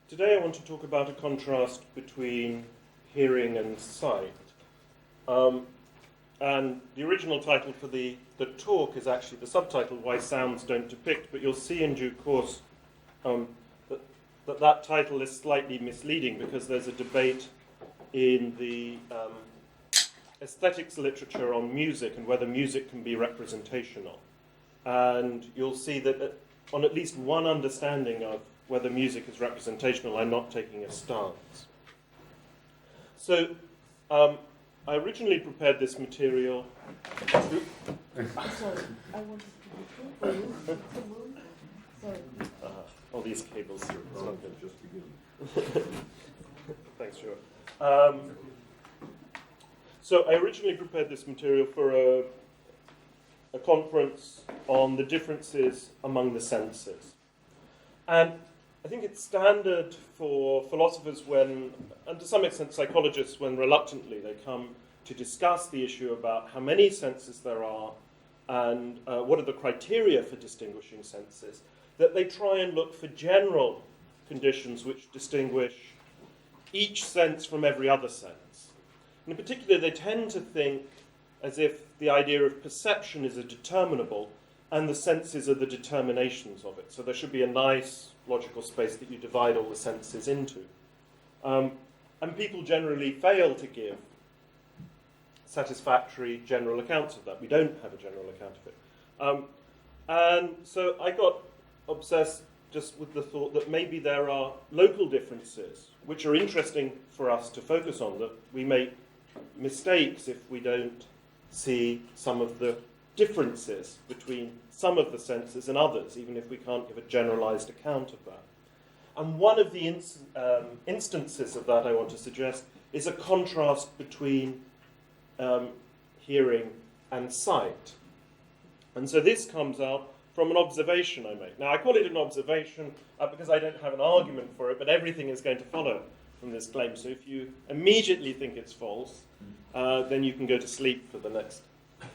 Today I want to talk about a contrast between hearing and sight. And the original title for the talk is actually the subtitle, Why Sounds Don't Depict, but you'll see in due course that title is slightly misleading because there's a debate in the aesthetics literature on music and whether music can be representational. And you'll see that on at least one understanding of whether music is representational, I'm not taking a stance. So I originally prepared this material to... Sorry, I wanted to be true for you. Sorry. All these cables. It's not good. Just begin. Thanks, Stuart. So I originally prepared this material for a conference on the differences among the senses. And I think it's standard for philosophers when, and to some extent psychologists, when reluctantly they come to discuss the issue about how many senses there are and what are the criteria for distinguishing senses, that they try and look for general conditions which distinguish each sense from every other sense. And in particular, they tend to think as if the idea of perception is a determinable and the senses are the determinations of it. So there should be a nice logical space that you divide all the senses into. And people generally fail to give satisfactory general accounts of that. We don't have a general account of it. And so I got obsessed just with the thought that maybe there are local differences which are interesting for us to focus on, that we make mistakes if we don't see some of the differences between some of the senses and others, even if we can't give a generalized account of that. And one of the instances of that I want to suggest is a contrast between hearing and sight. And so this comes out from an observation I make. Now, I call it an observation because I don't have an argument for it, but everything is going to follow from this claim. So if you immediately think it's false, then you can go to sleep for the next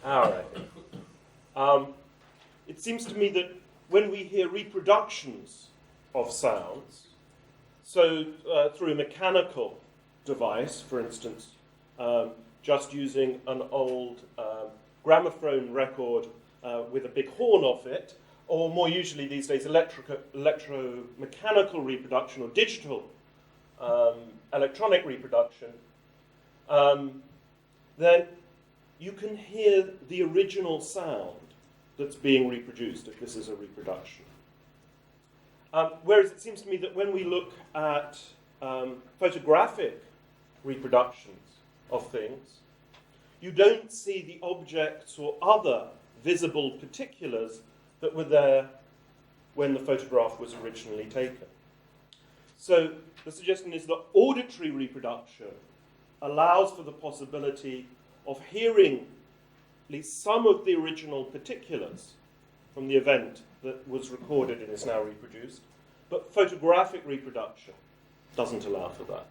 hour, I think. It seems to me that when we hear reproductions of sounds, so through a mechanical device, for instance, just using an old gramophone record with a big horn off it, or more usually these days electromechanical reproduction or digital electronic reproduction, then you can hear the original sound that's being reproduced, if this is a reproduction. Whereas it seems to me that when we look at photographic reproductions of things, you don't see the objects or other visible particulars that were there when the photograph was originally taken. So the suggestion is that auditory reproduction allows for the possibility of hearing at least some of the original particulars from the event that was recorded and is now reproduced, but photographic reproduction doesn't allow for that.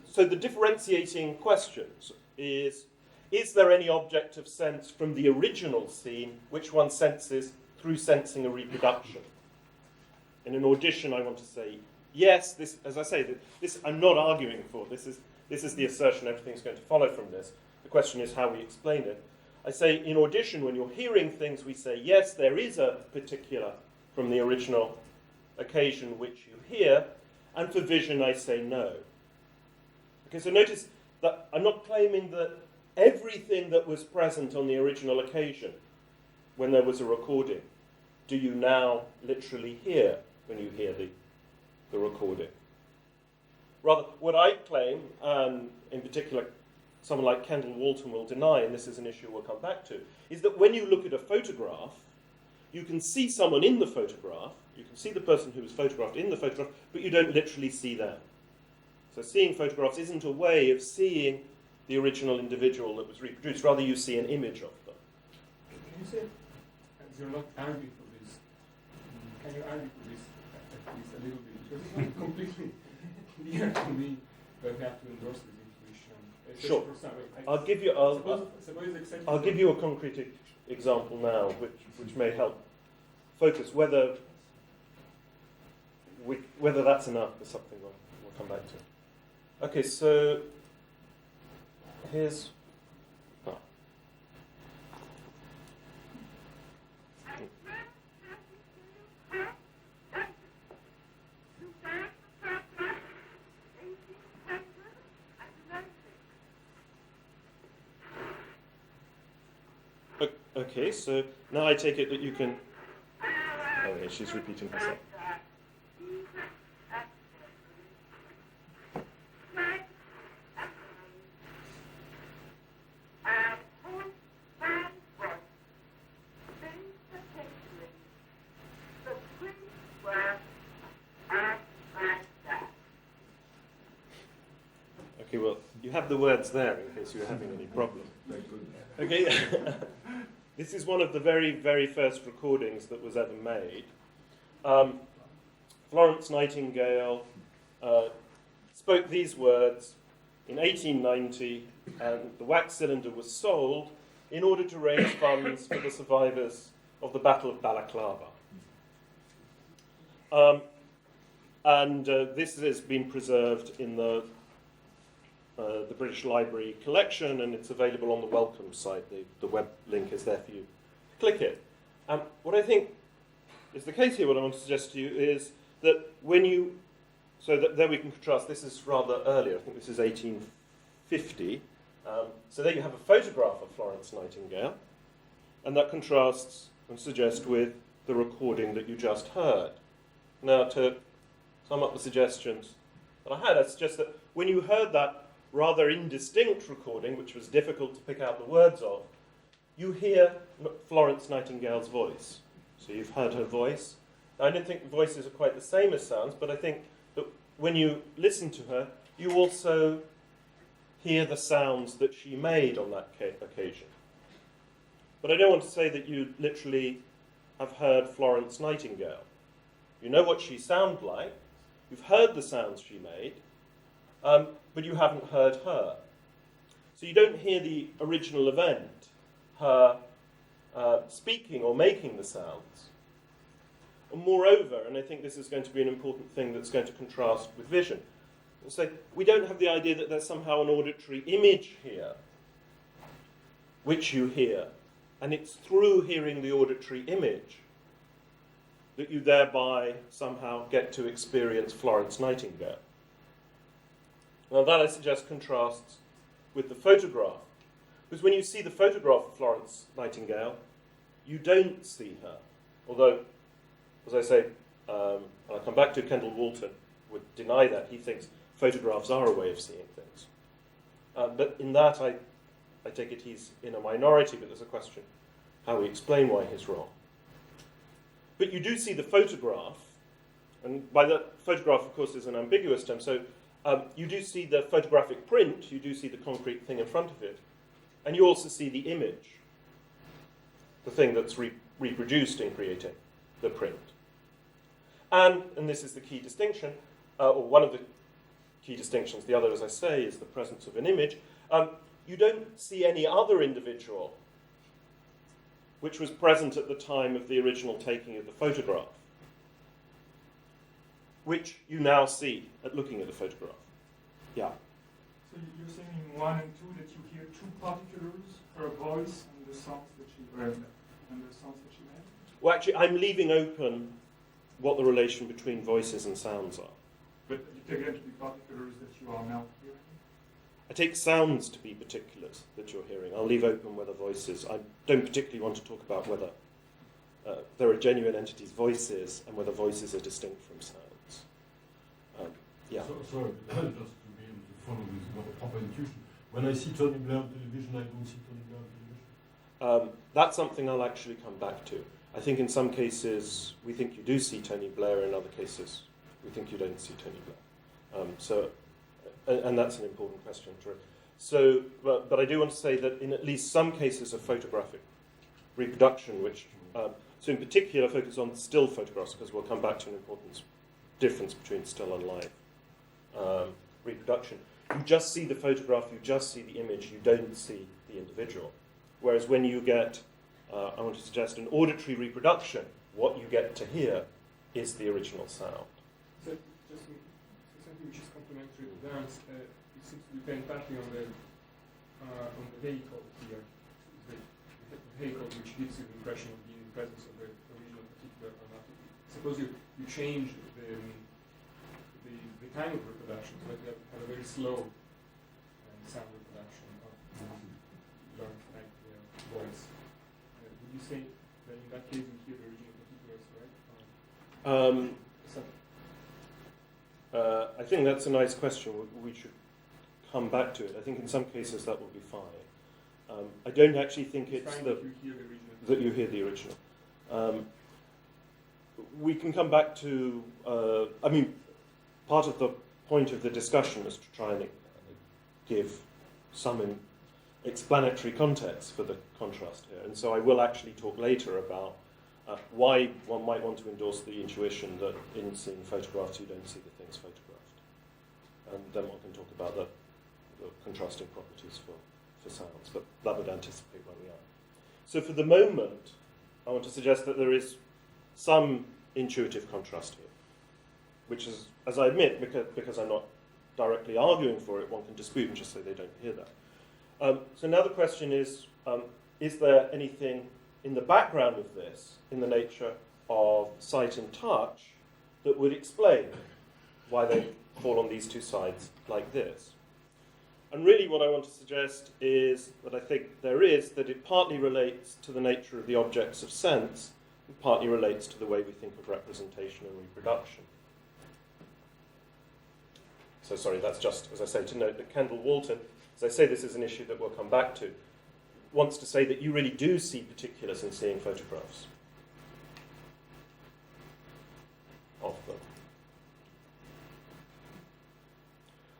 So the differentiating question is there any object of sense from the original scene which one senses through sensing a reproduction? In an audition, I want to say yes. This, as I say, this I'm not arguing for. This is the assertion. Everything's going to follow from this. The question is how we explain it. I say in audition, when you're hearing things, we say yes, there is a particular from the original occasion which you hear, and for vision, I say no. Okay, so notice that I'm not claiming that everything that was present on the original occasion when there was a recording, do you now literally hear when you hear the recording? Rather, what I claim, and in particular someone like Kendall Walton will deny, and this is an issue we'll come back to, is that when you look at a photograph, you can see someone in the photograph, you can see the person who was photographed in the photograph, but you don't literally see them. So seeing photographs isn't a way of seeing the original individual that was reproduced, rather you see an image of them. Can you say, as you're not arguing for this, can you argue for this at least a little bit? Because it's not completely clear to me that we have to endorse this intuition. Sure. I'll give you a concrete example now, which may help focus whether whether that's enough is something we'll come back to. Okay, so here's... Oh. Okay, so now I take it that you can... Okay, she's repeating herself. Okay, well, you have the words there in case you're having any problem. Okay, this is one of the very, very first recordings that was ever made. Florence Nightingale spoke these words in 1890, and the wax cylinder was sold in order to raise funds for the survivors of the Battle of Balaclava. This has been preserved in the British Library collection, and it's available on the Welcome site. The web link is there for you. Click it. What I think is the case here, what I want to suggest to you is that when you... So that there we can contrast. This is rather earlier. I think this is 1850. So there you have a photograph of Florence Nightingale, and that contrasts and suggests with the recording that you just heard. Now, to sum up the suggestions that I had, I suggest that when you heard that rather indistinct recording, which was difficult to pick out the words of, you hear Florence Nightingale's voice. So you've heard her voice. Now, I don't think voices are quite the same as sounds, but I think that when you listen to her, you also hear the sounds that she made on that occasion. But I don't want to say that you literally have heard Florence Nightingale. You know what she sounds like, you've heard the sounds she made, but you haven't heard her. So you don't hear the original event, her speaking or making the sounds. And moreover, and I think this is going to be an important thing that's going to contrast with vision, so we don't have the idea that there's somehow an auditory image here, which you hear, and it's through hearing the auditory image that you thereby somehow get to experience Florence Nightingale. Now that, I suggest, contrasts with the photograph. Because when you see the photograph of Florence Nightingale, you don't see her. Although, as I say, I'll come back to Kendall Walton, would deny that. He thinks photographs are a way of seeing things. But in that, I take it he's in a minority, but there's a question how we explain why he's wrong. But you do see the photograph, and by that, photograph, of course, is an ambiguous term, so you do see the photographic print, you do see the concrete thing in front of it, and you also see the image, the thing that's reproduced in creating the print. And this is the key distinction, or one of the key distinctions, the other, as I say, is the presence of an image. You don't see any other individual which was present at the time of the original taking of the photograph, which you now see at looking at the photograph. Yeah. So you're saying in 1 and 2 that you hear two particulars, her voice and the songs that she made. Well, actually, I'm leaving open what the relation between voices and sounds are. But you take them to be particulars that you are now hearing? I take sounds to be particulars that you're hearing. I'll leave open whether voices... I don't particularly want to talk about whether there are genuine entities, voices, and whether voices are distinct from sounds. Yeah. So, just to be able to follow with proper intuition, when I see Tony Blair on television, I don't see Tony Blair on television? That's something I'll actually come back to. I think in some cases we think you do see Tony Blair, in other cases we think you don't see Tony Blair. And that's an important question. So, but I do want to say that in at least some cases of photographic reproduction, which, so in particular focus on still photographs, because we'll come back to an important difference between still and live reproduction. You just see the photograph, you just see the image, you don't see the individual. Whereas when you get, I want to suggest, an auditory reproduction, what you get to hear is the original sound. So just something which is complementary to Dan's, it seems to depend partly on the vehicle here. The vehicle which gives you the impression of being in the presence of the original particular or not. Suppose you change the time of reproduction, so that you have a very slow sound reproduction of your voice. Would you say that in that case you hear the original particulars, right? I think that's a nice question. We should come back to it. I think in some cases that will be fine. I don't actually think it's that you hear the original. We can come back to, part of the point of the discussion is to try and give some explanatory context for the contrast here. And so I will actually talk later about why one might want to endorse the intuition that in seeing photographs you don't see the things photographed. And then one can talk about the contrasting properties for sounds, but that would anticipate where we are. So for the moment, I want to suggest that there is some intuitive contrast here, which is, as I admit, because I'm not directly arguing for it, one can dispute and just say they don't hear that. So now the question is there anything in the background of this, in the nature of sight and touch, that would explain why they fall on these two sides like this? And really what I want to suggest is that I think there is, that it partly relates to the nature of the objects of sense, and partly relates to the way we think of representation and reproduction. So sorry, that's just, as I say, to note that Kendall Walton, as I say, this is an issue that we'll come back to, wants to say that you really do see particulars in seeing photographs of them.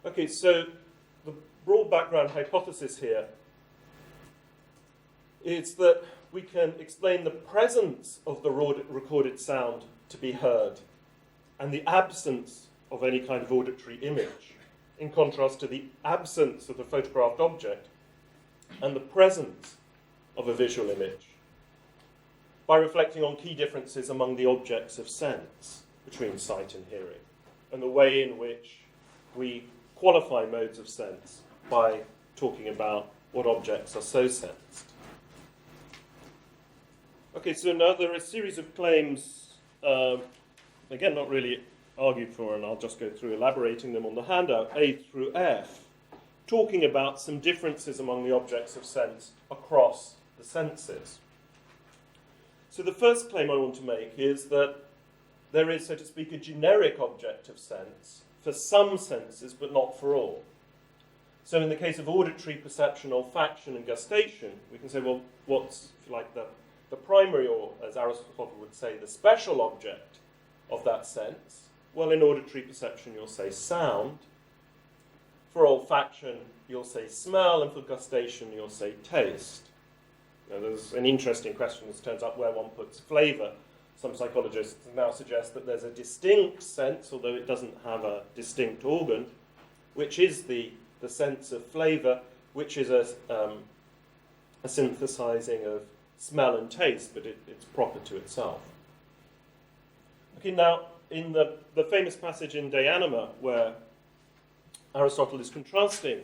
Okay, so the broad background hypothesis here is that we can explain the presence of the recorded sound to be heard and the absence of any kind of auditory image, in contrast to the absence of the photographed object and the presence of a visual image, by reflecting on key differences among the objects of sense between sight and hearing, and the way in which we qualify modes of sense by talking about what objects are so sensed. Okay, so now there are a series of claims, again, not really argued for, and I'll just go through elaborating them on the handout, A through F, talking about some differences among the objects of sense across the senses. So the first claim I want to make is that there is, so to speak, a generic object of sense for some senses, but not for all. So in the case of auditory perception, olfaction, and gustation, we can say, well, what's, if you like, the primary, or as Aristotle would say, the special object of that sense? Well, in auditory perception, you'll say sound. For olfaction, you'll say smell, and for gustation, you'll say taste. Now, there's an interesting question, as turns up, where one puts flavour. Some psychologists now suggest that there's a distinct sense, although it doesn't have a distinct organ, which is the sense of flavour, which is a synthesizing of smell and taste, but it's proper to itself. Okay, now, in the famous passage in De Anima, where Aristotle is contrasting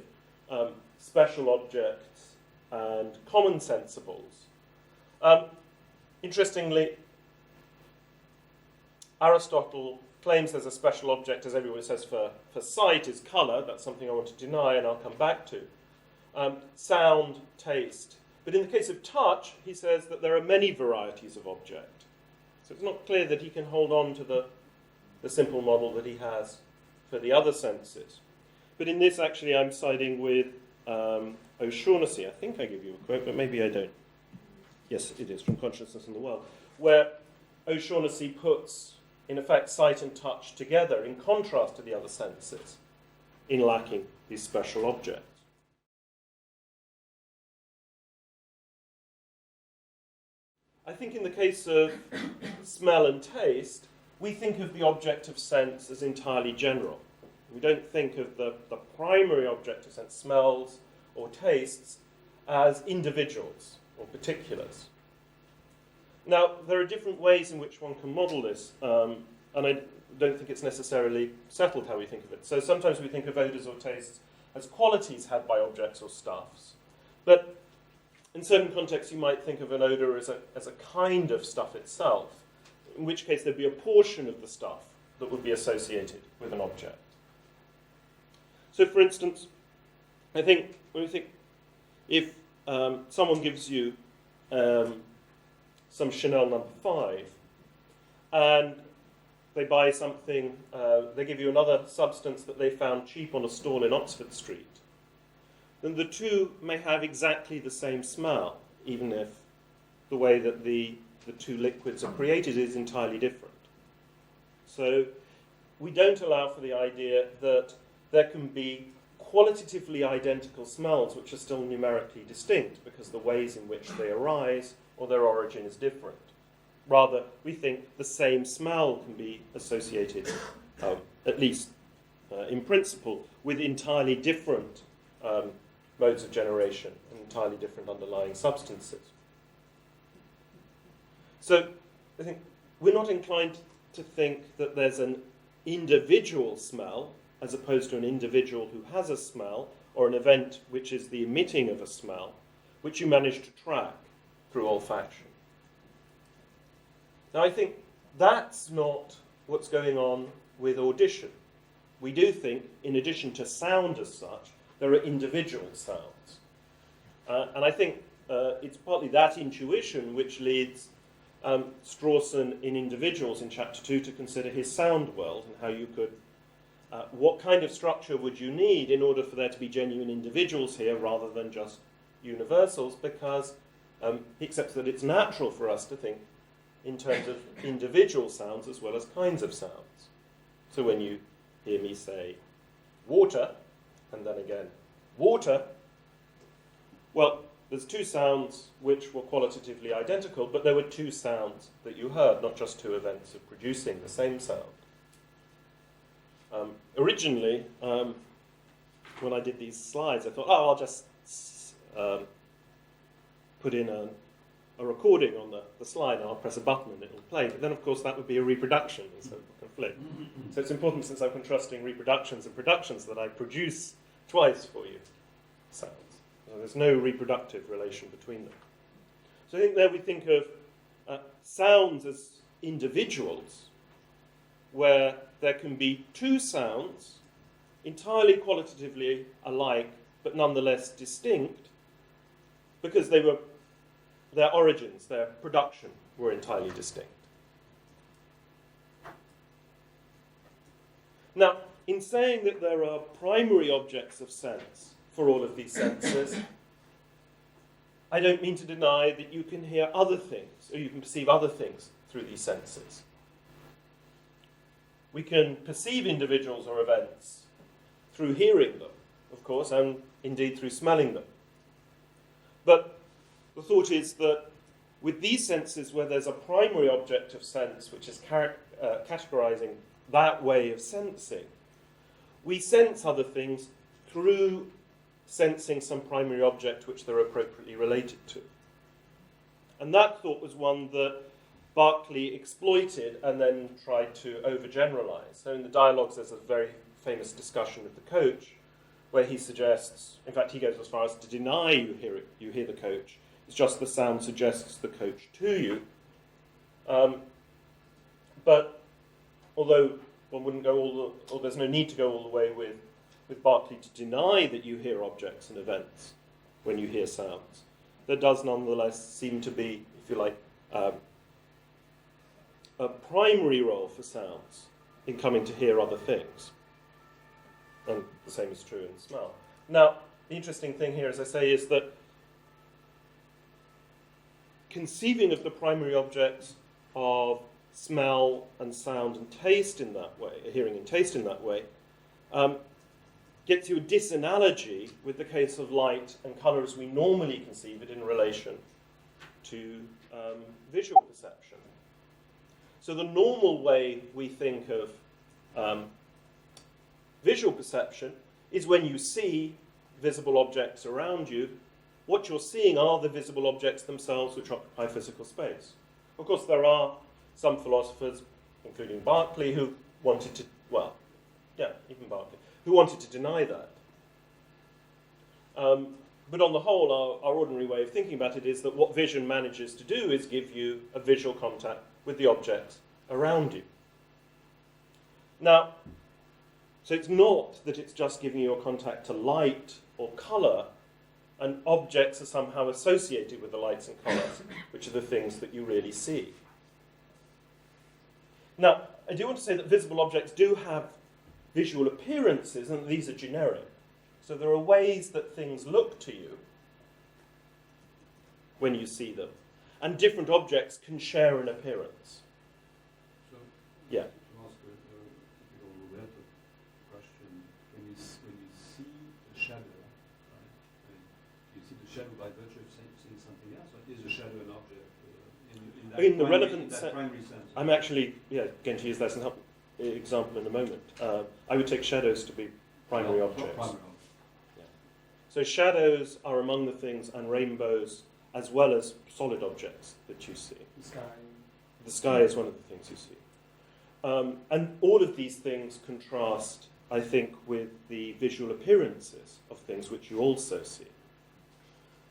special objects and common sensibles, interestingly, Aristotle claims there's a special object, as everyone says, for sight is colour. That's something I want to deny, and I'll come back to. Sound, taste. But in the case of touch, he says that there are many varieties of object. So it's not clear that he can hold on to the simple model that he has for the other senses. But in this, actually, I'm siding with O'Shaughnessy. I think I give you a quote, but maybe I don't. Yes, it is, from Consciousness in the World, where O'Shaughnessy puts, in effect, sight and touch together in contrast to the other senses in lacking these special objects. I think in the case of smell and taste, we think of the object of sense as entirely general. We don't think of the primary object of sense, smells or tastes, as individuals or particulars. Now, there are different ways in which one can model this, and don't think it's necessarily settled how we think of it. So sometimes we think of odours or tastes as qualities had by objects or stuffs. But in certain contexts, you might think of an odour as a kind of stuff itself, in which case there'd be a portion of the stuff that would be associated with an object. So, for instance, I think when we think if someone gives you some Chanel No. 5 and they buy something, they give you another substance that they found cheap on a stall in Oxford Street, then the two may have exactly the same smell, even if the way that the two liquids are created is entirely different. So we don't allow for the idea that there can be qualitatively identical smells which are still numerically distinct because the ways in which they arise or their origin is different. Rather, we think the same smell can be associated, at least in principle, with entirely different modes of generation and entirely different underlying substances. So I think we're not inclined to think that there's an individual smell as opposed to an individual who has a smell or an event which is the emitting of a smell, which you manage to track through olfaction. Now I think that's not what's going on with audition. We do think, in addition to sound as such, there are individual sounds. And I think it's partly that intuition which leads Strawson in Individuals in Chapter 2 to consider his sound world and how you could, what kind of structure would you need in order for there to be genuine individuals here rather than just universals, because he accepts that it's natural for us to think in terms of individual sounds as well as kinds of sounds. So when you hear me say water, and then again water, well, there's two sounds which were qualitatively identical, but there were two sounds that you heard, not just two events of producing the same sound. Originally, when I did these slides, I thought, oh, I'll just put in a recording on the slide and I'll press a button and it'll play. But then, of course, that would be a reproduction, and so it will conflict. So it's important, since I'm contrasting reproductions and productions, that I produce twice for you sounds. So there's no reproductive relation between them. So I think there we think of sounds as individuals, where there can be two sounds entirely qualitatively alike, but nonetheless distinct, because their origins, their production, were entirely distinct. Now, in saying that there are primary objects of sense for all of these senses, I don't mean to deny that you can hear other things, or you can perceive other things through these senses. We can perceive individuals or events through hearing them, of course, and indeed through smelling them. But the thought is that with these senses, where there's a primary object of sense which is categorizing that way of sensing, we sense other things through sensing some primary object which they're appropriately related to. And that thought was one that Berkeley exploited and then tried to overgeneralize. So in the dialogues, there's a very famous discussion with the coach, where he suggests, in fact, he goes as far as to deny you hear the coach. It's just the sound suggests the coach to you. But although one wouldn't go or there's no need to go all the way with Berkeley to deny that you hear objects and events when you hear sounds, there does nonetheless seem to be, if you like, a primary role for sounds in coming to hear other things. And the same is true in smell. Now, the interesting thing here, as I say, is that conceiving of the primary objects of smell and sound and taste in that way, hearing and taste in that way, gets you a disanalogy with the case of light and colour as we normally conceive it in relation to visual perception. So the normal way we think of visual perception is when you see visible objects around you, what you're seeing are the visible objects themselves which occupy physical space. Of course, there are some philosophers, including Berkeley, who wanted to, well, yeah, even Berkeley, who wanted to deny that. But on the whole, our ordinary way of thinking about it is that what vision manages to do is give you a visual contact with the objects around you. Now, so it's not that it's just giving you a contact to light or colour, and objects are somehow associated with the lights and colours, which are the things that you really see. Now, I do want to say that visible objects do have visual appearances, and these are generic. So there are ways that things look to you when you see them, and different objects can share an appearance. So, yeah. To ask a typical related question, when you see a shadow, right? You see the shadow by virtue of seeing something else, or is a shadow an object in the relevant primary sense? I'm actually going to use that as an example in a moment. I would take shadows to be primary objects. Primary. So shadows are among the things, and rainbows, as well as solid objects that you see. The sky. The sky is one of the things you see. And all of these things contrast, I think, with the visual appearances of things which you also see.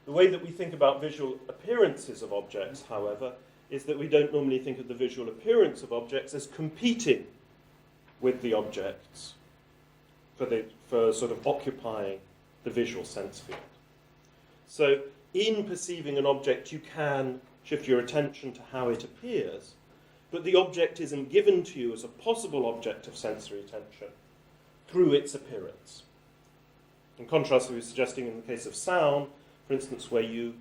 The way that we think about visual appearances of objects, however, is that we don't normally think of the visual appearance of objects as competing with the objects for sort of occupying the visual sense field. So in perceiving an object, you can shift your attention to how it appears, but the object isn't given to you as a possible object of sensory attention through its appearance. In contrast, we were suggesting in the case of sound, for instance, where you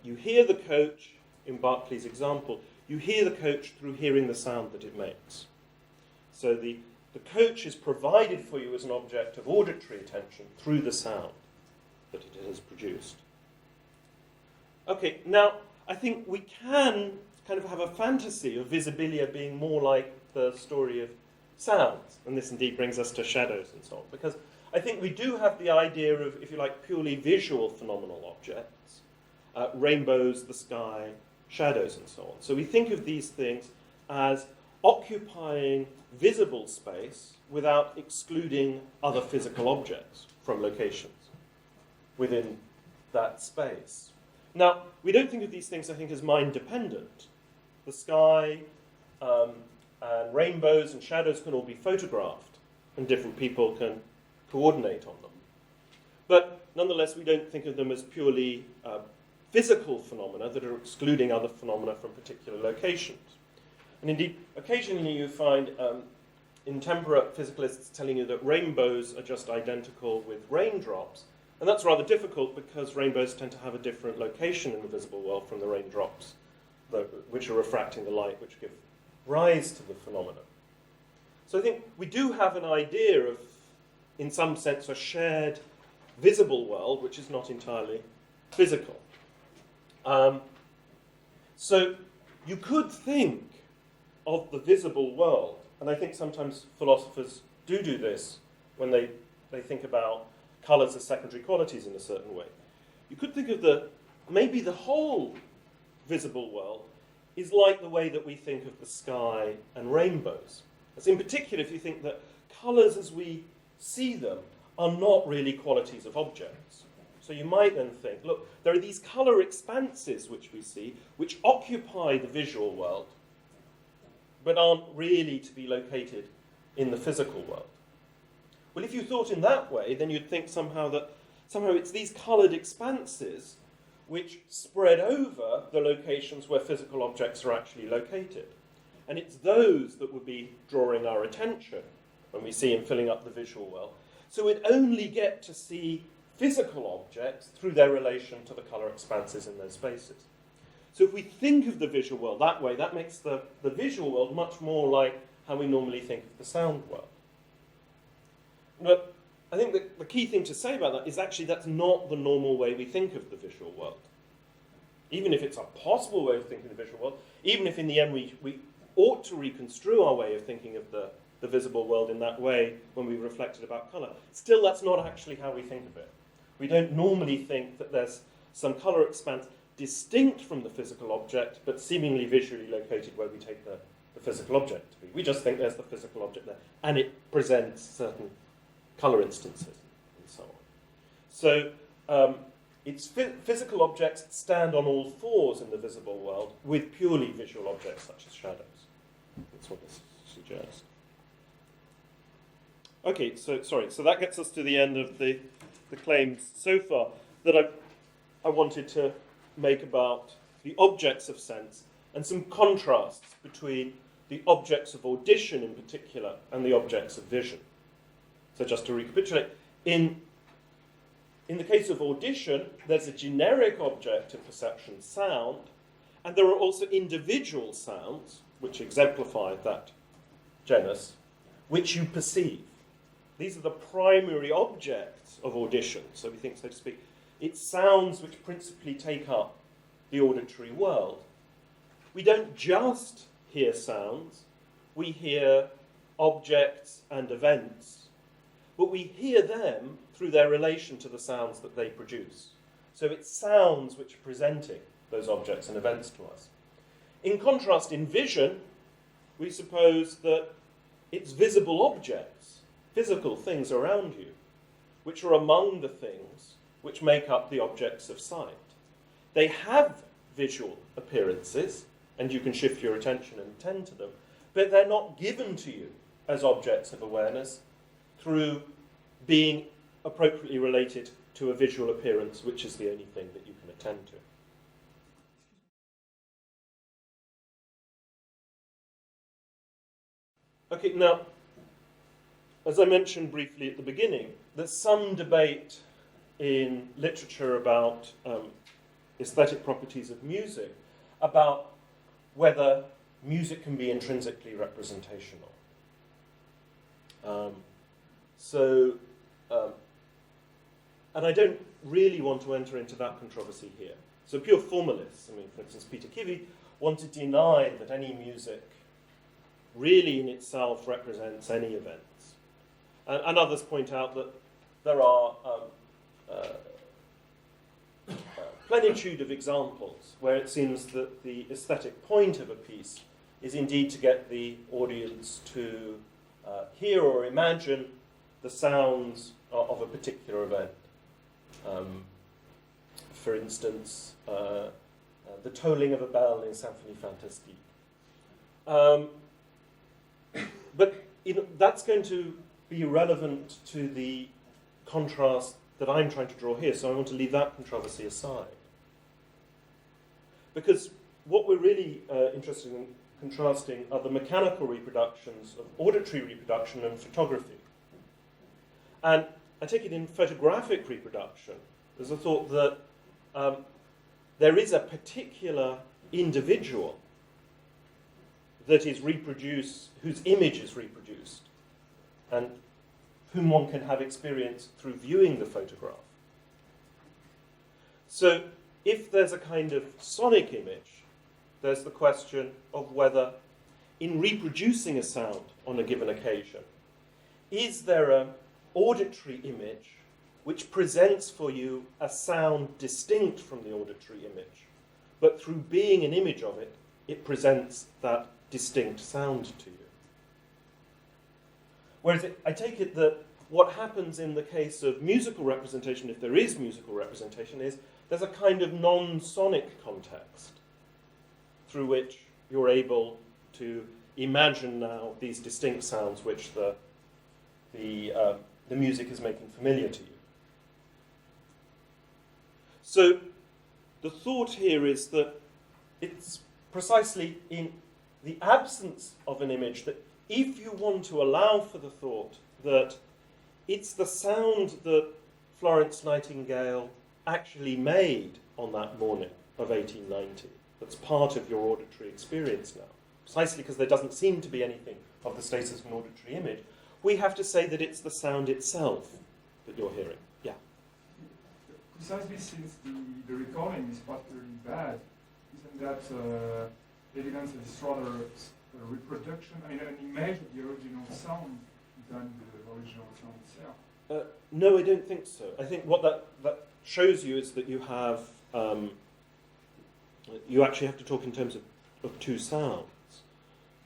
hear the coach, in Berkeley's example, you hear the coach through hearing the sound that it makes. So the coach is provided for you as an object of auditory attention through the sound that it has produced. Okay, now I think we can kind of have a fantasy of visibilia being more like the story of sounds, and this indeed brings us to shadows and so on, because I think we do have the idea of, if you like, purely visual phenomenal objects, rainbows, the sky, shadows and so on. So we think of these things as occupying visible space without excluding other physical objects from locations within that space. Now, we don't think of these things, I think, as mind-dependent. The sky and rainbows and shadows can all be photographed, and different people can coordinate on them. But nonetheless, we don't think of them as purely physical phenomena that are excluding other phenomena from particular locations. And indeed, occasionally you find intemperate physicalists telling you that rainbows are just identical with raindrops. And that's rather difficult because rainbows tend to have a different location in the visible world from the raindrops, which are refracting the light, which give rise to the phenomenon. So I think we do have an idea of, in some sense, a shared visible world, which is not entirely physical. So you could think of the visible world, and I think sometimes philosophers do this when they think about colours as secondary qualities in a certain way. You could think of maybe the whole visible world is like the way that we think of the sky and rainbows. As in particular, if you think that colours as we see them are not really qualities of objects. So you might then think, look, there are these colour expanses which we see, which occupy the visual world, but aren't really to be located in the physical world. Well, if you thought in that way, then you'd think somehow it's these coloured expanses which spread over the locations where physical objects are actually located. And it's those that would be drawing our attention when we see them filling up the visual world. So we'd only get to see physical objects through their relation to the colour expanses in those spaces. So if we think of the visual world that way, that makes the visual world much more like how we normally think of the sound world. But I think the key thing to say about that is actually that's not the normal way we think of the visual world. Even if it's a possible way of thinking of the visual world, even if in the end we ought to reconstrue our way of thinking of the visible world in that way when we reflected about colour, still that's not actually how we think of it. We don't normally think that there's some colour expanse distinct from the physical object, but seemingly visually located where we take the physical object to be. We just think there's the physical object there, and it presents certain colour instances and so on. So its physical objects stand on all fours in the visible world with purely visual objects such as shadows. That's what this suggests. Okay, so that gets us to the end of the claims so far that I wanted to make about the objects of sense and some contrasts between the objects of audition in particular and the objects of vision. So just to recapitulate, in the case of audition, there's a generic object of perception, sound, and there are also individual sounds, which exemplify that genus, which you perceive. These are the primary objects of audition, so we think, so to speak. It's sounds which principally take up the auditory world. We don't just hear sounds, we hear objects and events, but we hear them through their relation to the sounds that they produce. So it's sounds which are presenting those objects and events to us. In contrast, in vision, we suppose that it's visible objects, physical things around you, which are among the things which make up the objects of sight. They have visual appearances, and you can shift your attention and attend to them, but they're not given to you as objects of awareness through being appropriately related to a visual appearance, which is the only thing that you can attend to. Okay, now, as I mentioned briefly at the beginning, there's some debate in literature about aesthetic properties of music, about whether music can be intrinsically representational. And I don't really want to enter into that controversy here. So pure formalists, I mean, for instance, Peter Kivy, want to deny that any music really in itself represents any events. And others point out that there are plenitude of examples where it seems that the aesthetic point of a piece is indeed to get the audience to hear or imagine the sounds of a particular event. For instance, the tolling of a bell in Symphonie Fantastique. But that's going to be relevant to the contrast that I'm trying to draw here, so I want to leave that controversy aside. Because what we're really interested in contrasting are the mechanical reproductions of auditory reproduction and photography. And I take it in photographic reproduction, there's a thought that there is a particular individual that is reproduced, whose image is reproduced, and whom one can have experience through viewing the photograph. So if there's a kind of sonic image, there's the question of whether, in reproducing a sound on a given occasion, is there an auditory image which presents for you a sound distinct from the auditory image, but through being an image of it, it presents that distinct sound to you. Whereas I take it that what happens in the case of musical representation, if there is musical representation, is there's a kind of non-sonic context through which you're able to imagine now these distinct sounds which the music is making familiar to you. So the thought here is that it's precisely in the absence of an image that if you want to allow for the thought that it's the sound that Florence Nightingale actually made on that morning of 1890 that's part of your auditory experience now, precisely because there doesn't seem to be anything of the status of an auditory image, we have to say that it's the sound itself that you're hearing. Yeah? Precisely since the recording is particularly bad, isn't that evidence that it's rather a reproduction, I mean an image of the original sound than the original sound itself? No, I don't think so. I think what that shows you is that you have, you actually have to talk in terms of two sounds.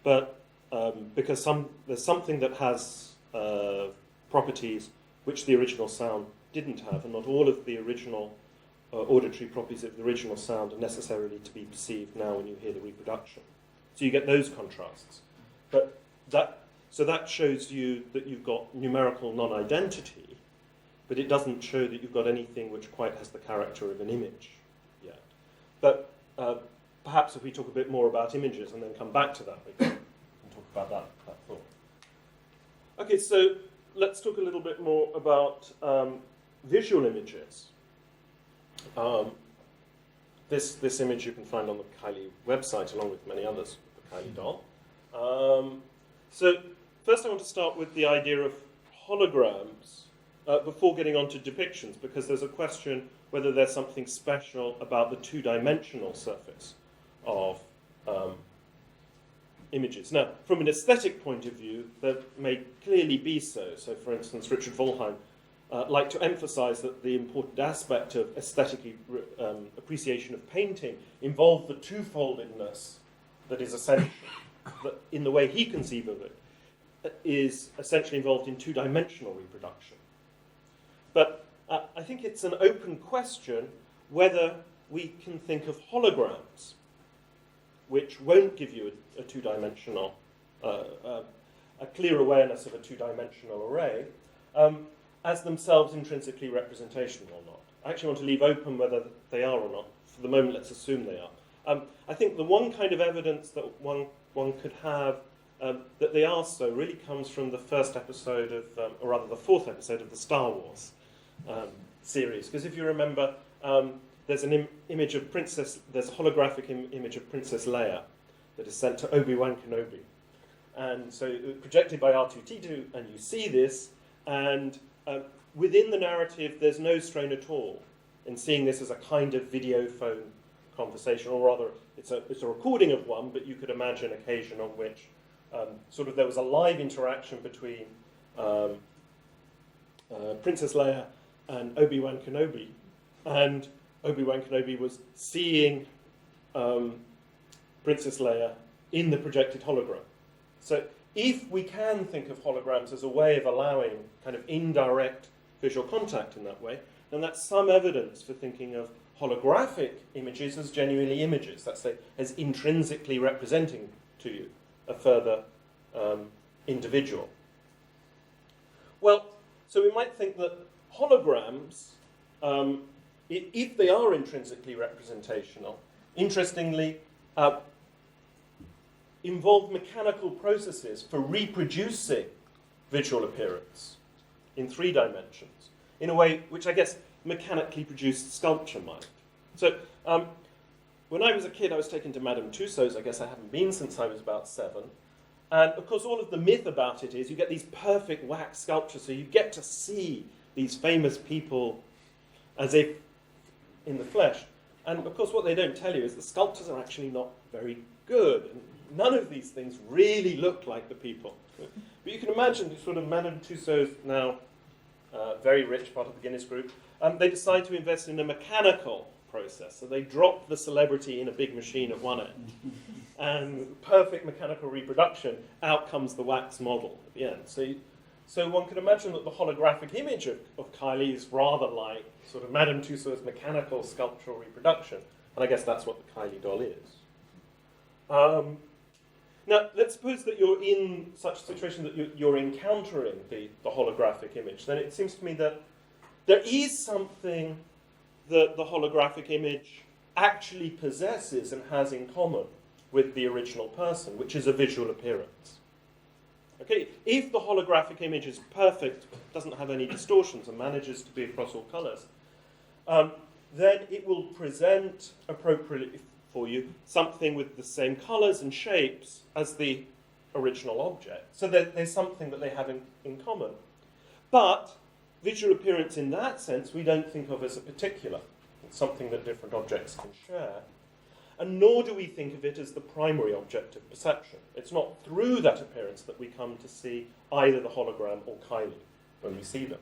but because there's something that has properties which the original sound didn't have, and not all of the original auditory properties of the original sound are necessarily to be perceived now when you hear the reproduction. So you get those contrasts. But that shows you that you've got numerical non-identity, but it doesn't show that you've got anything which quite has the character of an image yet. But perhaps if we talk a bit more about images and then come back to that, we can talk about that thought. Okay, so let's talk a little bit more about visual images. This image you can find on the Kylie website, along with many others, the Kylie doll. So first I want to start with the idea of holograms before getting on to depictions, because there's a question whether there's something special about the two-dimensional surface of images. Now, from an aesthetic point of view, there may clearly be so. So, for instance, Richard Volheim liked to emphasize that the important aspect of aesthetic appreciation of painting involved the twofoldedness that is essential, that in the way he conceived of it, is essentially involved in two-dimensional reproduction. But I think it's an open question whether we can think of holograms, which won't give you a two-dimensional, a clear awareness of a two-dimensional array, as themselves intrinsically representational or not. I actually want to leave open whether they are or not. For the moment, let's assume they are. I think the one kind of evidence that one could have that they are so really comes from the first episode of, or rather the fourth episode of the Star Wars series. Because if you remember, there's an image of there's a holographic image of Princess Leia that is sent to Obi-Wan Kenobi. And so projected by R2-D2, and you see this, and within the narrative, there's no strain at all in seeing this as a kind of video phone conversation, or rather, it's a recording of one, but you could imagine an occasion on which sort of there was a live interaction between Princess Leia and Obi-Wan Kenobi, and Obi-Wan Kenobi was seeing Princess Leia in the projected hologram. So if we can think of holograms as a way of allowing kind of indirect visual contact in that way, then that's some evidence for thinking of holographic images as genuinely images. That's as intrinsically representing to you a further individual. Well, so we might think that holograms, if they are intrinsically representational, interestingly, involve mechanical processes for reproducing visual appearance in 3 dimensions, in a way which I guess mechanically produced sculpture might. So when I was a kid, I was taken to Madame Tussauds. I guess I haven't been since I was about 7. And of course, all of the myth about it is you get these perfect wax sculptures, so you get to see these famous people as if in the flesh. And of course, what they don't tell you is the sculptures are actually not very good. And none of these things really look like the people. But you can imagine sort of Madame Tussauds, now very rich, part of the Guinness Group, they decide to invest in a mechanical process. So they drop the celebrity in a big machine at one end. And perfect mechanical reproduction, out comes the wax model at the end. So one could imagine that the holographic image of Kylie is rather like sort of Madame Tussauds' mechanical sculptural reproduction. And I guess that's what the Kylie doll is. Now, let's suppose that you're in such a situation that you're encountering the holographic image. Then it seems to me that there is something that the holographic image actually possesses and has in common with the original person, which is a visual appearance. Okay, if the holographic image is perfect, doesn't have any distortions, and manages to be across all colours, then it will present appropriately for you something with the same colours and shapes as the original object. So there's something that they have in common. But visual appearance in that sense we don't think of as a particular. It's something that different objects can share. And nor do we think of it as the primary object of perception. It's not through that appearance that we come to see either the hologram or Kylie when we see them.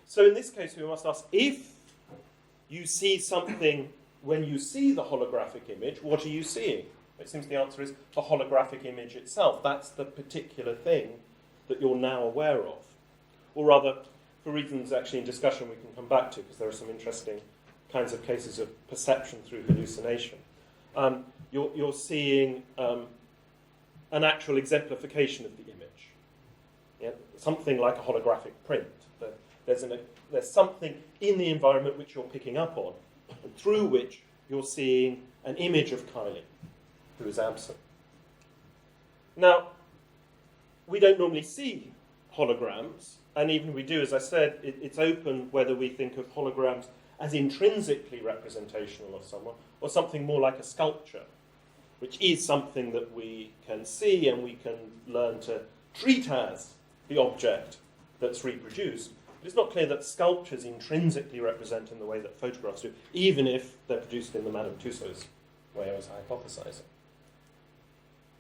So in this case we must ask, if you see something when you see the holographic image, what are you seeing? It seems the answer is the holographic image itself. That's the particular thing that you're now aware of. Or rather, for reasons actually in discussion we can come back to, because there are some interesting kinds of cases of perception through hallucination. You're seeing an actual exemplification of the image. Yeah? Something like a holographic print. There's something in the environment which you're picking up on, and through which you're seeing an image of Kylie, who is absent. Now, we don't normally see holograms, and even if we do, as I said, it's open whether we think of holograms as intrinsically representational of someone, or something more like a sculpture, which is something that we can see and we can learn to treat as the object that's reproduced. But it's not clear that sculptures intrinsically represent in the way that photographs do, even if they're produced in the Madame Tussauds way I was hypothesizing.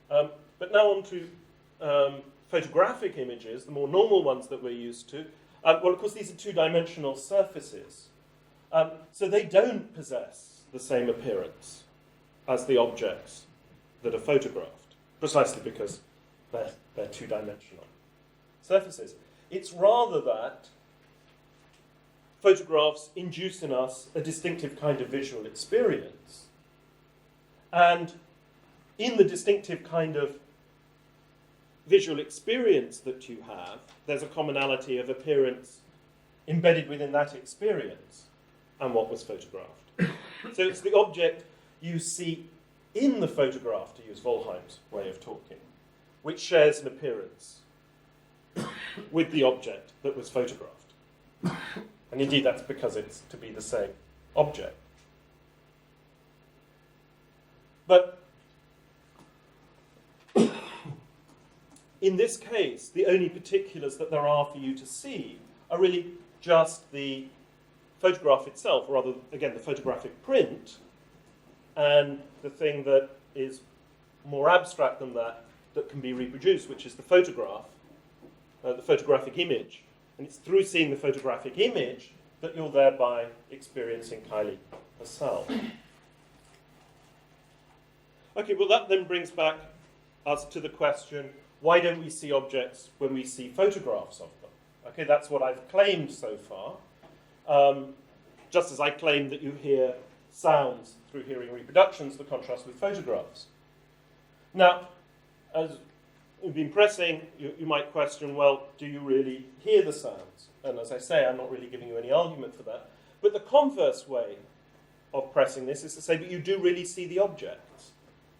But now on to photographic images, the more normal ones that we're used to. Well, of course, these are two-dimensional surfaces. So they don't possess the same appearance as the objects that are photographed, precisely because they're two-dimensional surfaces. It's rather that photographs induce in us a distinctive kind of visual experience. And in the distinctive kind of visual experience that you have, there's a commonality of appearance embedded within that experience and what was photographed. So it's the object you see in the photograph, to use Volheim's way of talking, which shares an appearance with the object that was photographed. And indeed that's because it's to be the same object. But in this case, the only particulars that there are for you to see are really just the photograph itself, or rather, again, the photographic print, and the thing that is more abstract than that, that can be reproduced, which is the photograph, the photographic image. And it's through seeing the photographic image that you're thereby experiencing Kylie herself. Okay, well that then brings back us to the question, why don't we see objects when we see photographs of them? Okay, that's what I've claimed so far. Just as I claimed that you hear sounds through hearing reproductions, the contrast with photographs. Now, as we've been pressing, you might question, well, do you really hear the sounds? And as I say, I'm not really giving you any argument for that. But the converse way of pressing this is to say, but you do really see the objects.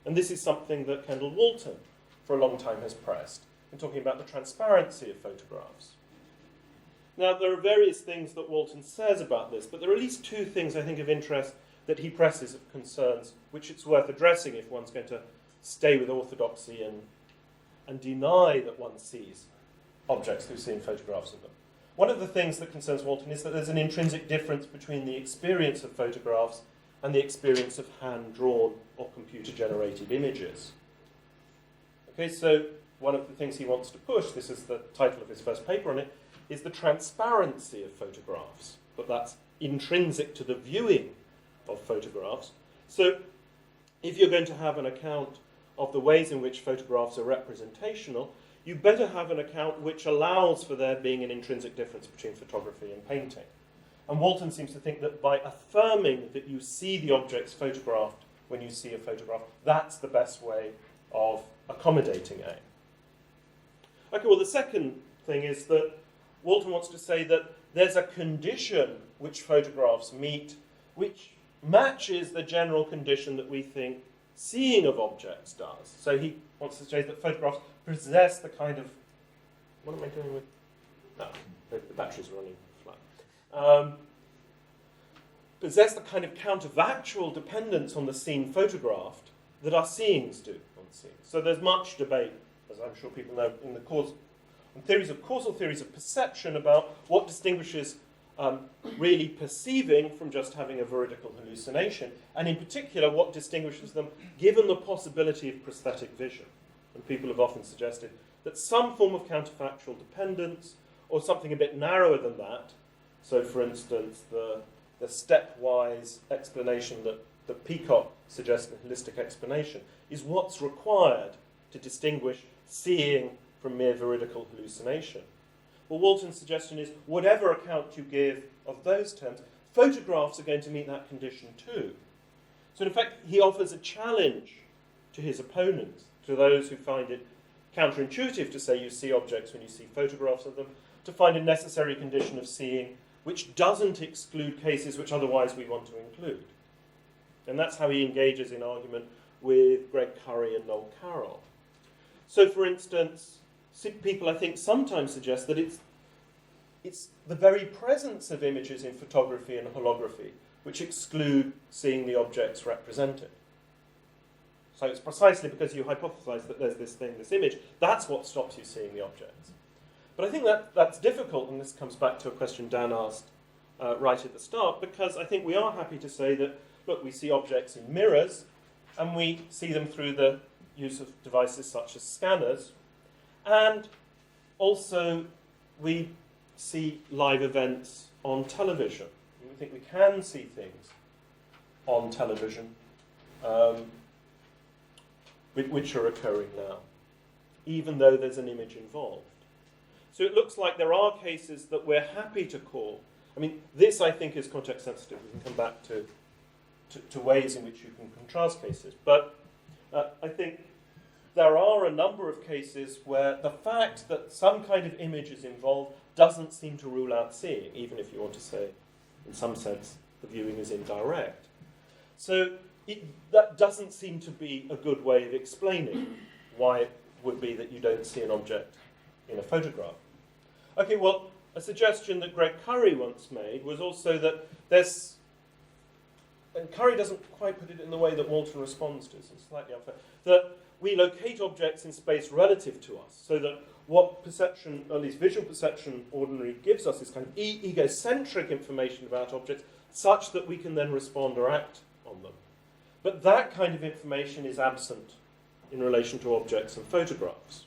And this is something that Kendall Walton, for a long time, has pressed in talking about the transparency of photographs. Now, there are various things that Walton says about this, but there are at least two things I think of interest that he presses of concerns, which it's worth addressing if one's going to stay with orthodoxy and deny that one sees objects through seeing photographs of them. One of the things that concerns Walton is that there's an intrinsic difference between the experience of photographs and the experience of hand-drawn or computer-generated images. Okay, so one of the things he wants to push, this is the title of his first paper on it, is the transparency of photographs, but that's intrinsic to the viewing of photographs. So if you're going to have an account of the ways in which photographs are representational, you better have an account which allows for there being an intrinsic difference between photography and painting. And Walton seems to think that by affirming that you see the objects photographed when you see a photograph, that's the best way of accommodating aim. Okay, well, the second thing is that Walton wants to say that there's a condition which photographs meet which matches the general condition that we think seeing of objects does. So he wants to say that photographs possess the kind of... What am I doing with... No, the battery's running flat. Possess the kind of counterfactual dependence on the scene photographed that our seeings do on the scene. So there's much debate, as I'm sure people know, in the course on theories of causal theories of perception about what distinguishes really perceiving from just having a veridical hallucination, and in particular what distinguishes them given the possibility of prosthetic vision. And people have often suggested that some form of counterfactual dependence, or something a bit narrower than that, so for instance the stepwise explanation that that Peacock suggests in holistic explanation is what's required to distinguish seeing from mere veridical hallucination. Well, Walton's suggestion is whatever account you give of those terms, photographs are going to meet that condition too. So in fact, he offers a challenge to his opponents, to those who find it counterintuitive to say you see objects when you see photographs of them, to find a necessary condition of seeing which doesn't exclude cases which otherwise we want to include. And that's how he engages in argument with Greg Curry and Noel Carroll. So, for instance, people, I think, sometimes suggest that it's the very presence of images in photography and holography which exclude seeing the objects represented. So it's precisely because you hypothesize that there's this thing, this image, that's what stops you seeing the objects. But I think that's difficult, and this comes back to a question Dan asked right at the start, because I think we are happy to say that, look, we see objects in mirrors, and we see them through the use of devices such as scanners, and also we see live events on television. We think we can see things on television which are occurring now, even though there's an image involved. So it looks like there are cases that we're happy to call. I mean, this I think is context sensitive. We can come back to ways in which you can contrast cases. But I think there are a number of cases where the fact that some kind of image is involved doesn't seem to rule out seeing, even if you want to say, in some sense, the viewing is indirect. So that doesn't seem to be a good way of explaining why it would be that you don't see an object in a photograph. Okay, well, a suggestion that Greg Curry once made was also that there's, and Curry doesn't quite put it in the way that Walton responds to, so it's slightly unfair, that we locate objects in space relative to us, so that what perception, or at least visual perception, ordinarily gives us is kind of egocentric information about objects, such that we can then respond or act on them. But that kind of information is absent in relation to objects and photographs.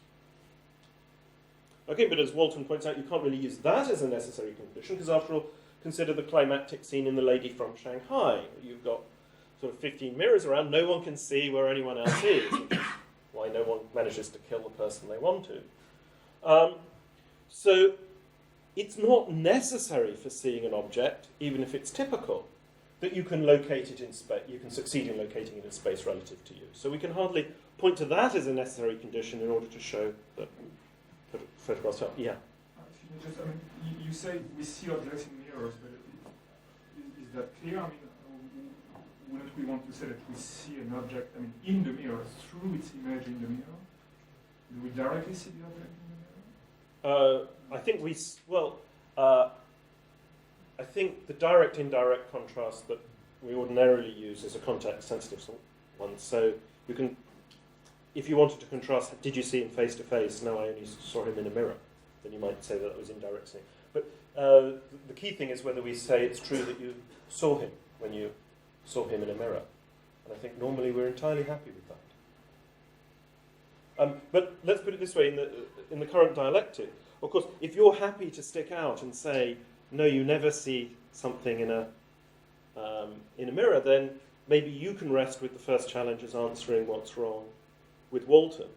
Okay, but as Walton points out, you can't really use that as a necessary condition, because after all, consider the climactic scene in The Lady from Shanghai. You've got sort of 15 mirrors around, no one can see where anyone else is, which is why no one manages to kill the person they want to. So it's not necessary for seeing an object, even if it's typical, that you can locate it in space, you can succeed in locating it in space relative to you. So we can hardly point to that as a necessary condition in order to show that photographs are, yeah. You say we see objects in mirrors, but is that clear? I mean, wouldn't we want to say that we see an object, in the mirror, through its image in the mirror? Do we directly see the object in the mirror? I think I think the direct-indirect contrast that we ordinarily use is a context-sensitive one. So you can, if you wanted to contrast, did you see him face-to-face? No, I only saw him in a mirror. Then you might say that was indirect seeing. But the key thing is whether we say it's true that you saw him when you saw him in a mirror. And I think normally we're entirely happy with that. But let's put it this way, in the current dialectic, of course, if you're happy to stick out and say, no, you never see something in a mirror, then maybe you can rest with the first challenge as answering what's wrong with Walton.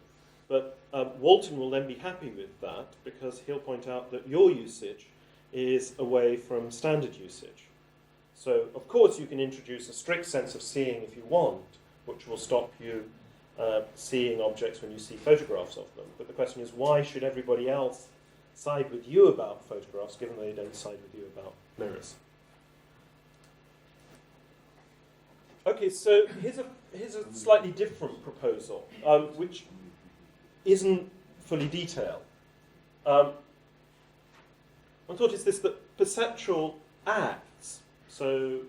But Walton will then be happy with that because he'll point out that your usage is away from standard usage. So, of course, you can introduce a strict sense of seeing if you want, which will stop you seeing objects when you see photographs of them. But the question is, why should everybody else side with you about photographs, given they don't side with you about mirrors? Okay, so here's a slightly different proposal, which isn't fully detailed. My thought is this, that perceptual acts, so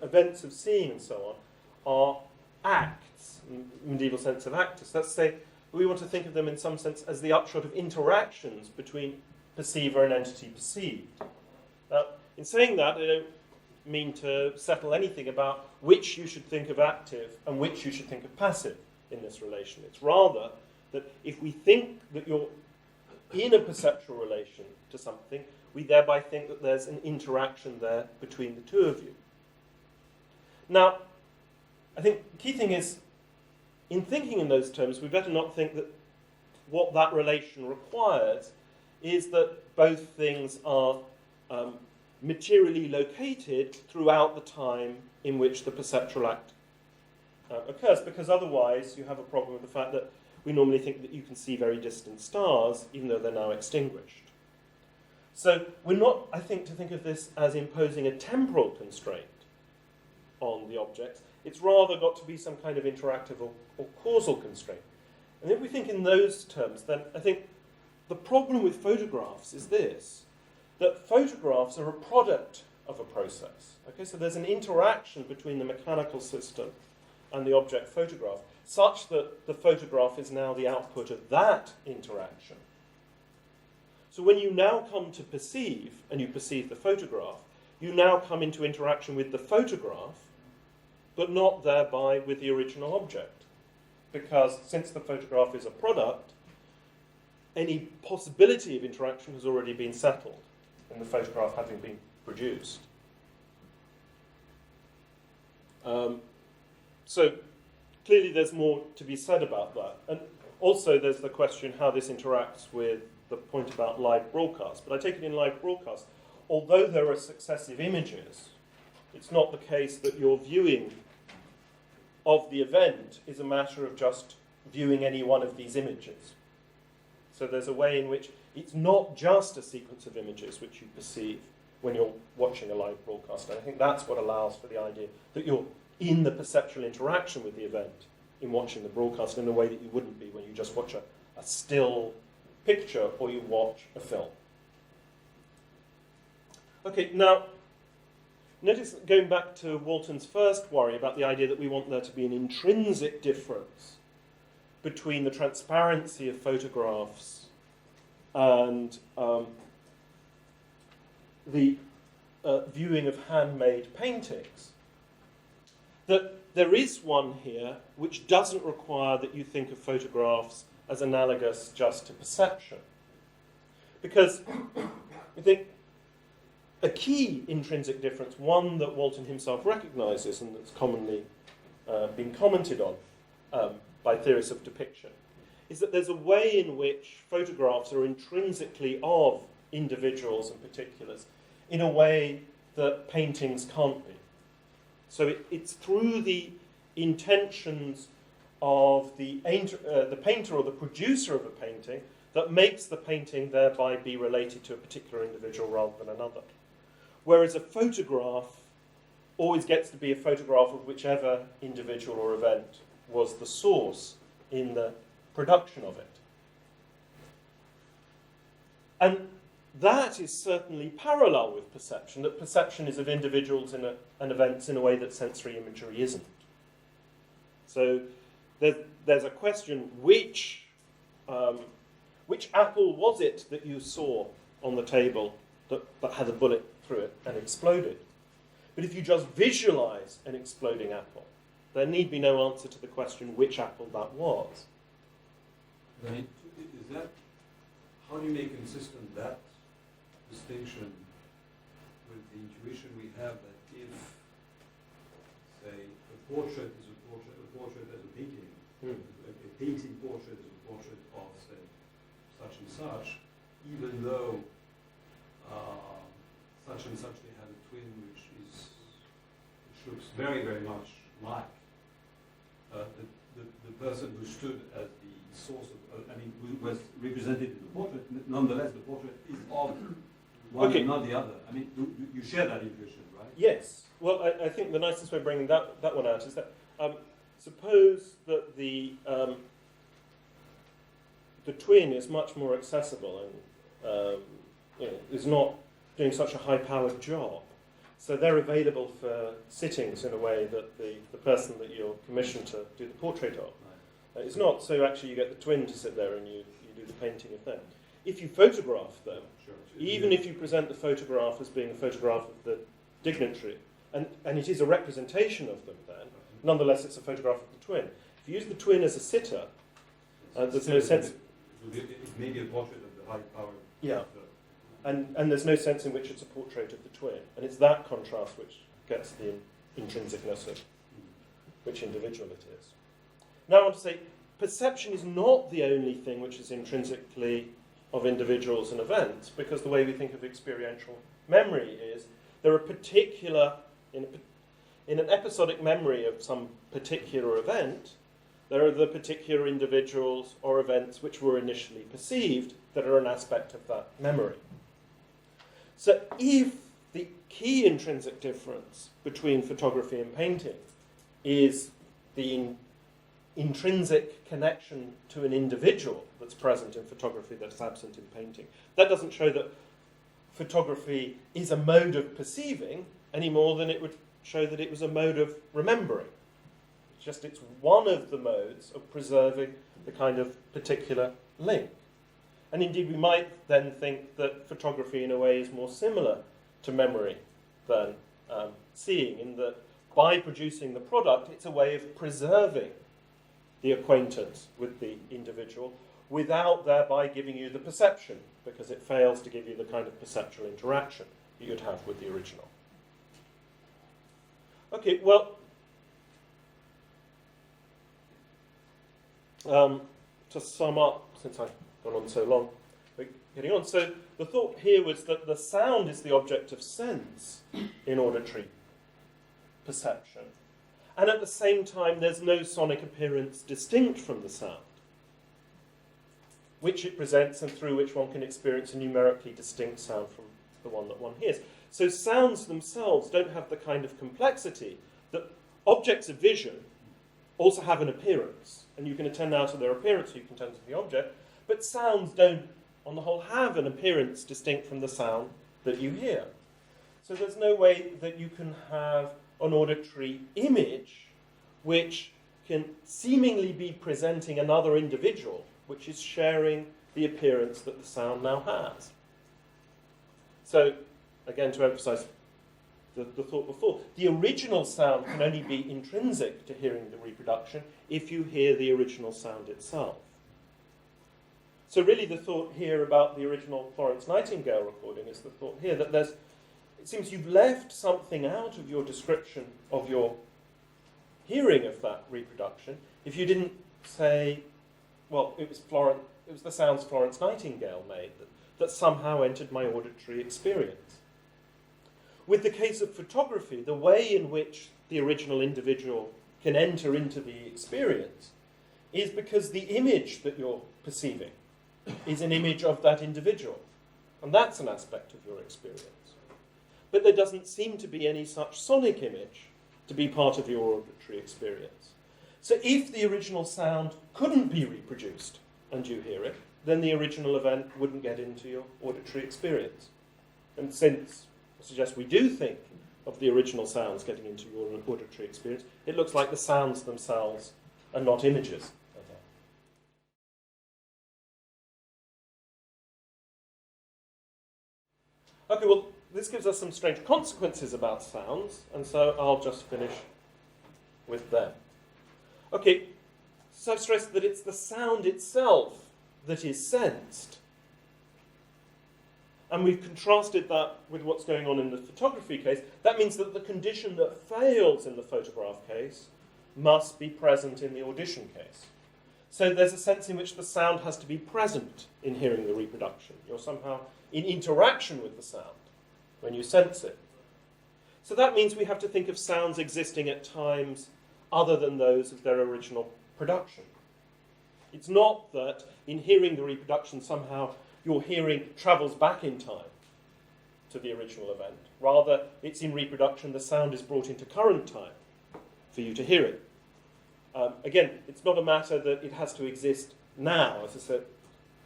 events of seeing and so on, are acts, in the medieval sense of actus. Let's say we want to think of them in some sense as the upshot of interactions between perceiver and entity perceived. Now, in saying that, I don't mean to settle anything about which you should think of active and which you should think of passive in this relation. It's rather that if we think that you're in a perceptual relation to something, we thereby think that there's an interaction there between the two of you. Now, I think the key thing is, in thinking in those terms, we better not think that what that relation requires is that both things are materially located throughout the time in which the perceptual act occurs, because otherwise you have a problem with the fact that we normally think that you can see very distant stars, even though they're now extinguished. So we're not, I think, to think of this as imposing a temporal constraint on the objects. It's rather got to be some kind of interactive or causal constraint. And if we think in those terms, then I think the problem with photographs is this, that photographs are a product of a process. Okay, so there's an interaction between the mechanical system and the object photographed, such that the photograph is now the output of that interaction. So when you now come to perceive, and you perceive the photograph, you now come into interaction with the photograph, but not thereby with the original object. Because since the photograph is a product, any possibility of interaction has already been settled in the photograph having been produced. So clearly there's more to be said about that. And also there's the question how this interacts with the point about live broadcast. But I take it in live broadcast, although there are successive images, it's not the case that your viewing of the event is a matter of just viewing any one of these images. So there's a way in which it's not just a sequence of images which you perceive when you're watching a live broadcast. And I think that's what allows for the idea that you're in the perceptual interaction with the event in watching the broadcast in a way that you wouldn't be when you just watch a still picture or you watch a film. Okay, now, notice going back to Walton's first worry about the idea that we want there to be an intrinsic difference between the transparency of photographs and the viewing of handmade paintings, that there is one here which doesn't require that you think of photographs as analogous just to perception. Because I think a key intrinsic difference, one that Walton himself recognises and that's commonly been commented on by theorists of depiction, is that there's a way in which photographs are intrinsically of individuals and particulars in a way that paintings can't be. So it's through the intentions of the painter or the producer of a painting that makes the painting thereby be related to a particular individual rather than another. Whereas a photograph always gets to be a photograph of whichever individual or event was the source in the production of it. And that is certainly parallel with perception, that perception is of individuals and events in a way that sensory imagery isn't. So there's a question, which apple was it that you saw on the table that had a bullet through it and exploded? But if you just visualize an exploding apple, there need be no answer to the question which apple that was. Right. Is that, how do you make consistent that distinction with the intuition we have that if, say, a portrait is a portrait as a painting, a painting portrait is a portrait of, say, such and such, even though such and such they have a twin which looks very, very much like the person who stood as the source of, who was represented in the portrait. Nonetheless, the portrait is of one and not the other. I mean, you share that intuition, right? Yes. Well, I think the nicest way of bringing that one out is that suppose that the twin is much more accessible and is not doing such a high-powered job. So they're available for sittings in a way that the person that you're commissioned to do the portrait of is not. So actually you get the twin to sit there and you do the painting of them. If you photograph them, Sure. even if you present the photograph as being a photograph of the dignitary, and it is a representation of them then, nonetheless it's a photograph of the twin. If you use the twin as a sitter, there's no sense... It may be a portrait of the high-powered... Yeah. And there's no sense in which it's a portrait of the twin. And it's that contrast which gets the intrinsicness of which individual it is. Now I want to say, perception is not the only thing which is intrinsically of individuals and events, because the way we think of experiential memory is there are particular, in an episodic memory of some particular event, there are the particular individuals or events which were initially perceived that are an aspect of that memory. So if the key intrinsic difference between photography and painting is the intrinsic connection to an individual that's present in photography that's absent in painting, that doesn't show that photography is a mode of perceiving any more than it would show that it was a mode of remembering. It's one of the modes of preserving the kind of particular link. And indeed we might then think that photography in a way is more similar to memory than seeing, in that by producing the product it's a way of preserving the acquaintance with the individual without thereby giving you the perception, because it fails to give you the kind of perceptual interaction that you'd have with the original. Okay, well, to sum up, since I've gone on so long, we're getting on. So the thought here was that the sound is the object of sense in auditory perception. And at the same time, there's no sonic appearance distinct from the sound, which it presents and through which one can experience a numerically distinct sound from the one that one hears. So sounds themselves don't have the kind of complexity that objects of vision also have an appearance. And you can attend now to their appearance, or you can attend to the object. But sounds don't, on the whole, have an appearance distinct from the sound that you hear. So there's no way that you can have an auditory image which can seemingly be presenting another individual which is sharing the appearance that the sound now has. So, again, to emphasize the thought before, the original sound can only be intrinsic to hearing the reproduction if you hear the original sound itself. So really the thought here about the original Florence Nightingale recording is the thought here that it seems you've left something out of your description of your hearing of that reproduction if you didn't say, well, it was the sounds Florence Nightingale made that somehow entered my auditory experience. With the case of photography, the way in which the original individual can enter into the experience is because the image that you're perceiving is an image of that individual. And that's an aspect of your experience. But there doesn't seem to be any such sonic image to be part of your auditory experience. So if the original sound couldn't be reproduced and you hear it, then the original event wouldn't get into your auditory experience. And since I suggest we do think of the original sounds getting into your auditory experience, it looks like the sounds themselves are not images. Okay, well, this gives us some strange consequences about sounds, and so I'll just finish with them. Okay, so I've stressed that it's the sound itself that is sensed. And we've contrasted that with what's going on in the photography case. That means that the condition that fails in the photograph case must be present in the audition case. So there's a sense in which the sound has to be present in hearing the reproduction. You're somehow in interaction with the sound when you sense it. So that means we have to think of sounds existing at times other than those of their original production. It's not that in hearing the reproduction somehow your hearing travels back in time to the original event. Rather, it's in reproduction the sound is brought into current time for you to hear it. Again, it's not a matter that it has to exist now, as I said,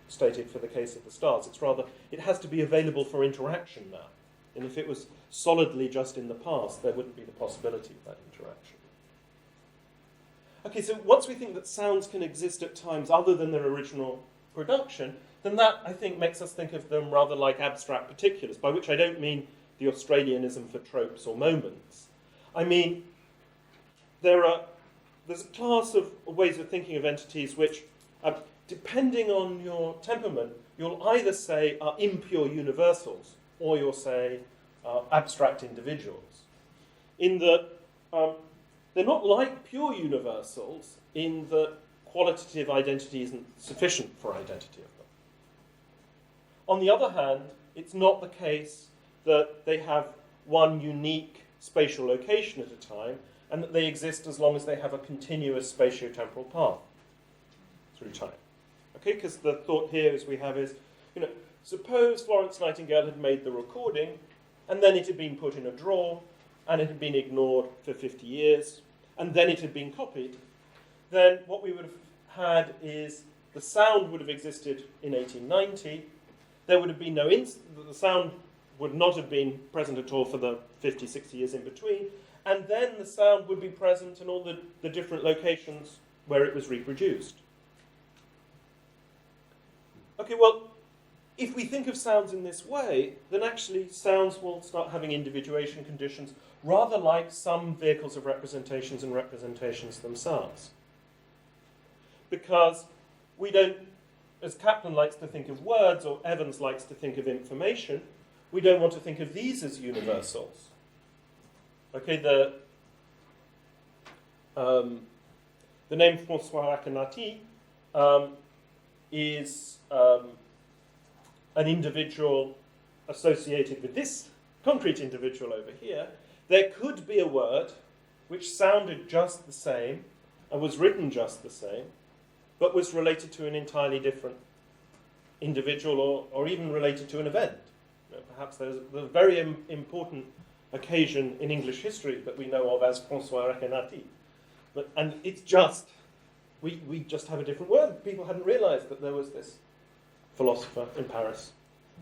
stated for the case of the stars. It's rather, it has to be available for interaction now. And if it was solidly just in the past, there wouldn't be the possibility of that interaction. Okay, so once we think that sounds can exist at times other than their original production, then that, I think, makes us think of them rather like abstract particulars, by which I don't mean the Australianism for tropes or moments. I mean, there's a class of ways of thinking of entities which, depending on your temperament, you'll either say are impure universals, or you'll say abstract individuals. In that they're not like pure universals in that qualitative identity isn't sufficient for identity of them. On the other hand, it's not the case that they have one unique spatial location at a time and that they exist as long as they have a continuous spatio-temporal path through time. Okay, because the thought here as we have is, suppose Florence Nightingale had made the recording and then it had been put in a drawer and it had been ignored for 50 years and then it had been copied, then what we would have had is the sound would have existed in 1890. There would have been the sound would not have been present at all for the 50, 60 years in between, and then the sound would be present in all the different locations where it was reproduced. Okay, well, if we think of sounds in this way, then actually sounds will start having individuation conditions, rather like some vehicles of representations and representations themselves. Because we don't, as Kaplan likes to think of words, or Evans likes to think of information, we don't want to think of these as universals. Okay, the name François Recanati is an individual associated with this concrete individual over here. There could be a word which sounded just the same and was written just the same, but was related to an entirely different individual or even related to an event. Perhaps there's a very important occasion in English history that we know of as François Recanati. And it's just, we just have a different word. People hadn't realized that there was this philosopher in Paris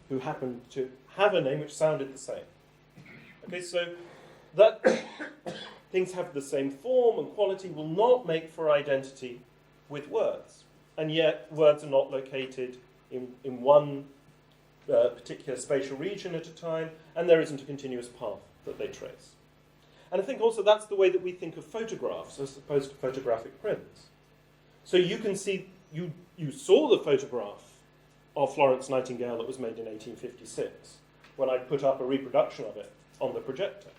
who happened to have a name which sounded the same. Okay, so that things have the same form and quality will not make for identity with words. And yet words are not located in one particular spatial region at a time, and there isn't a continuous path that they trace. And I think also that's the way that we think of photographs as opposed to photographic prints. So you can see, you saw the photograph of Florence Nightingale that was made in 1856 when I put up a reproduction of it on the projector.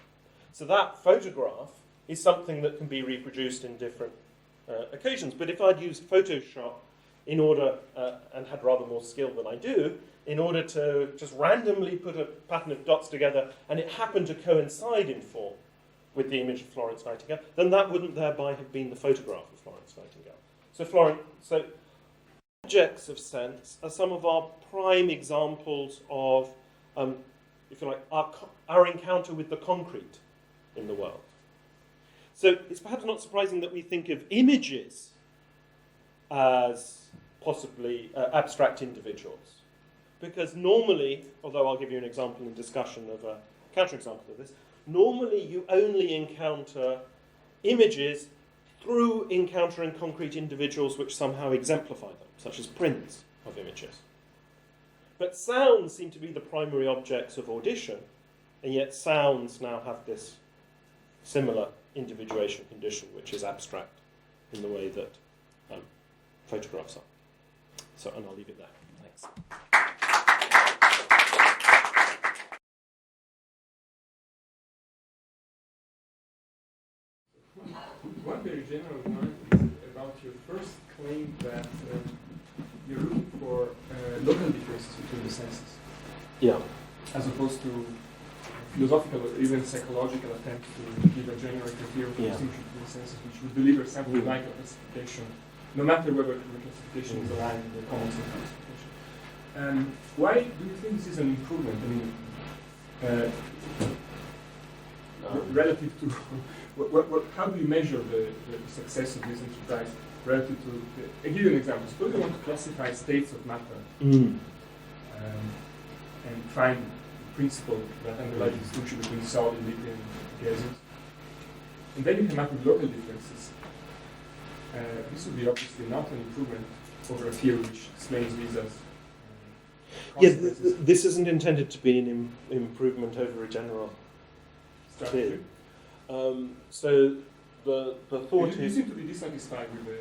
So that photograph is something that can be reproduced in different occasions. But if I'd used Photoshop in order, and had rather more skill than I do, in order to just randomly put a pattern of dots together and it happened to coincide in form with the image of Florence Nightingale, then that wouldn't thereby have been the photograph of Florence Nightingale. So objects of sense are some of our prime examples of, if you like, our encounter with the concrete in the world. So it's perhaps not surprising that we think of images as possibly abstract individuals. Because normally, although I'll give you an example in discussion of a counterexample of this, normally you only encounter images through encountering concrete individuals which somehow exemplify them, such as prints of images. But sounds seem to be the primary objects of audition, and yet sounds now have this similar individuation condition, which is abstract in the way that photographs are. So, and I'll leave it there. Thanks. One very general one is about your first claim that you're looking for local differences between the senses. Yeah. As opposed to philosophical or even psychological attempt to give a general criteria for distinction between the senses, which would deliver something like a classification, no matter whether the classification is aligned with the common sense classification. Why do you think this is an improvement? I mean, relative to how do you measure the success of this enterprise relative to? I'll give you an example. Suppose you want to classify states of matter and find the principle that underlies the distinction between solid, liquid, and gases, and then you come up with local differences. This would be obviously not an improvement over a theory which explains these as consequences. This isn't intended to be an improvement over a general theory. So the thought you is... seem to be dissatisfied with the,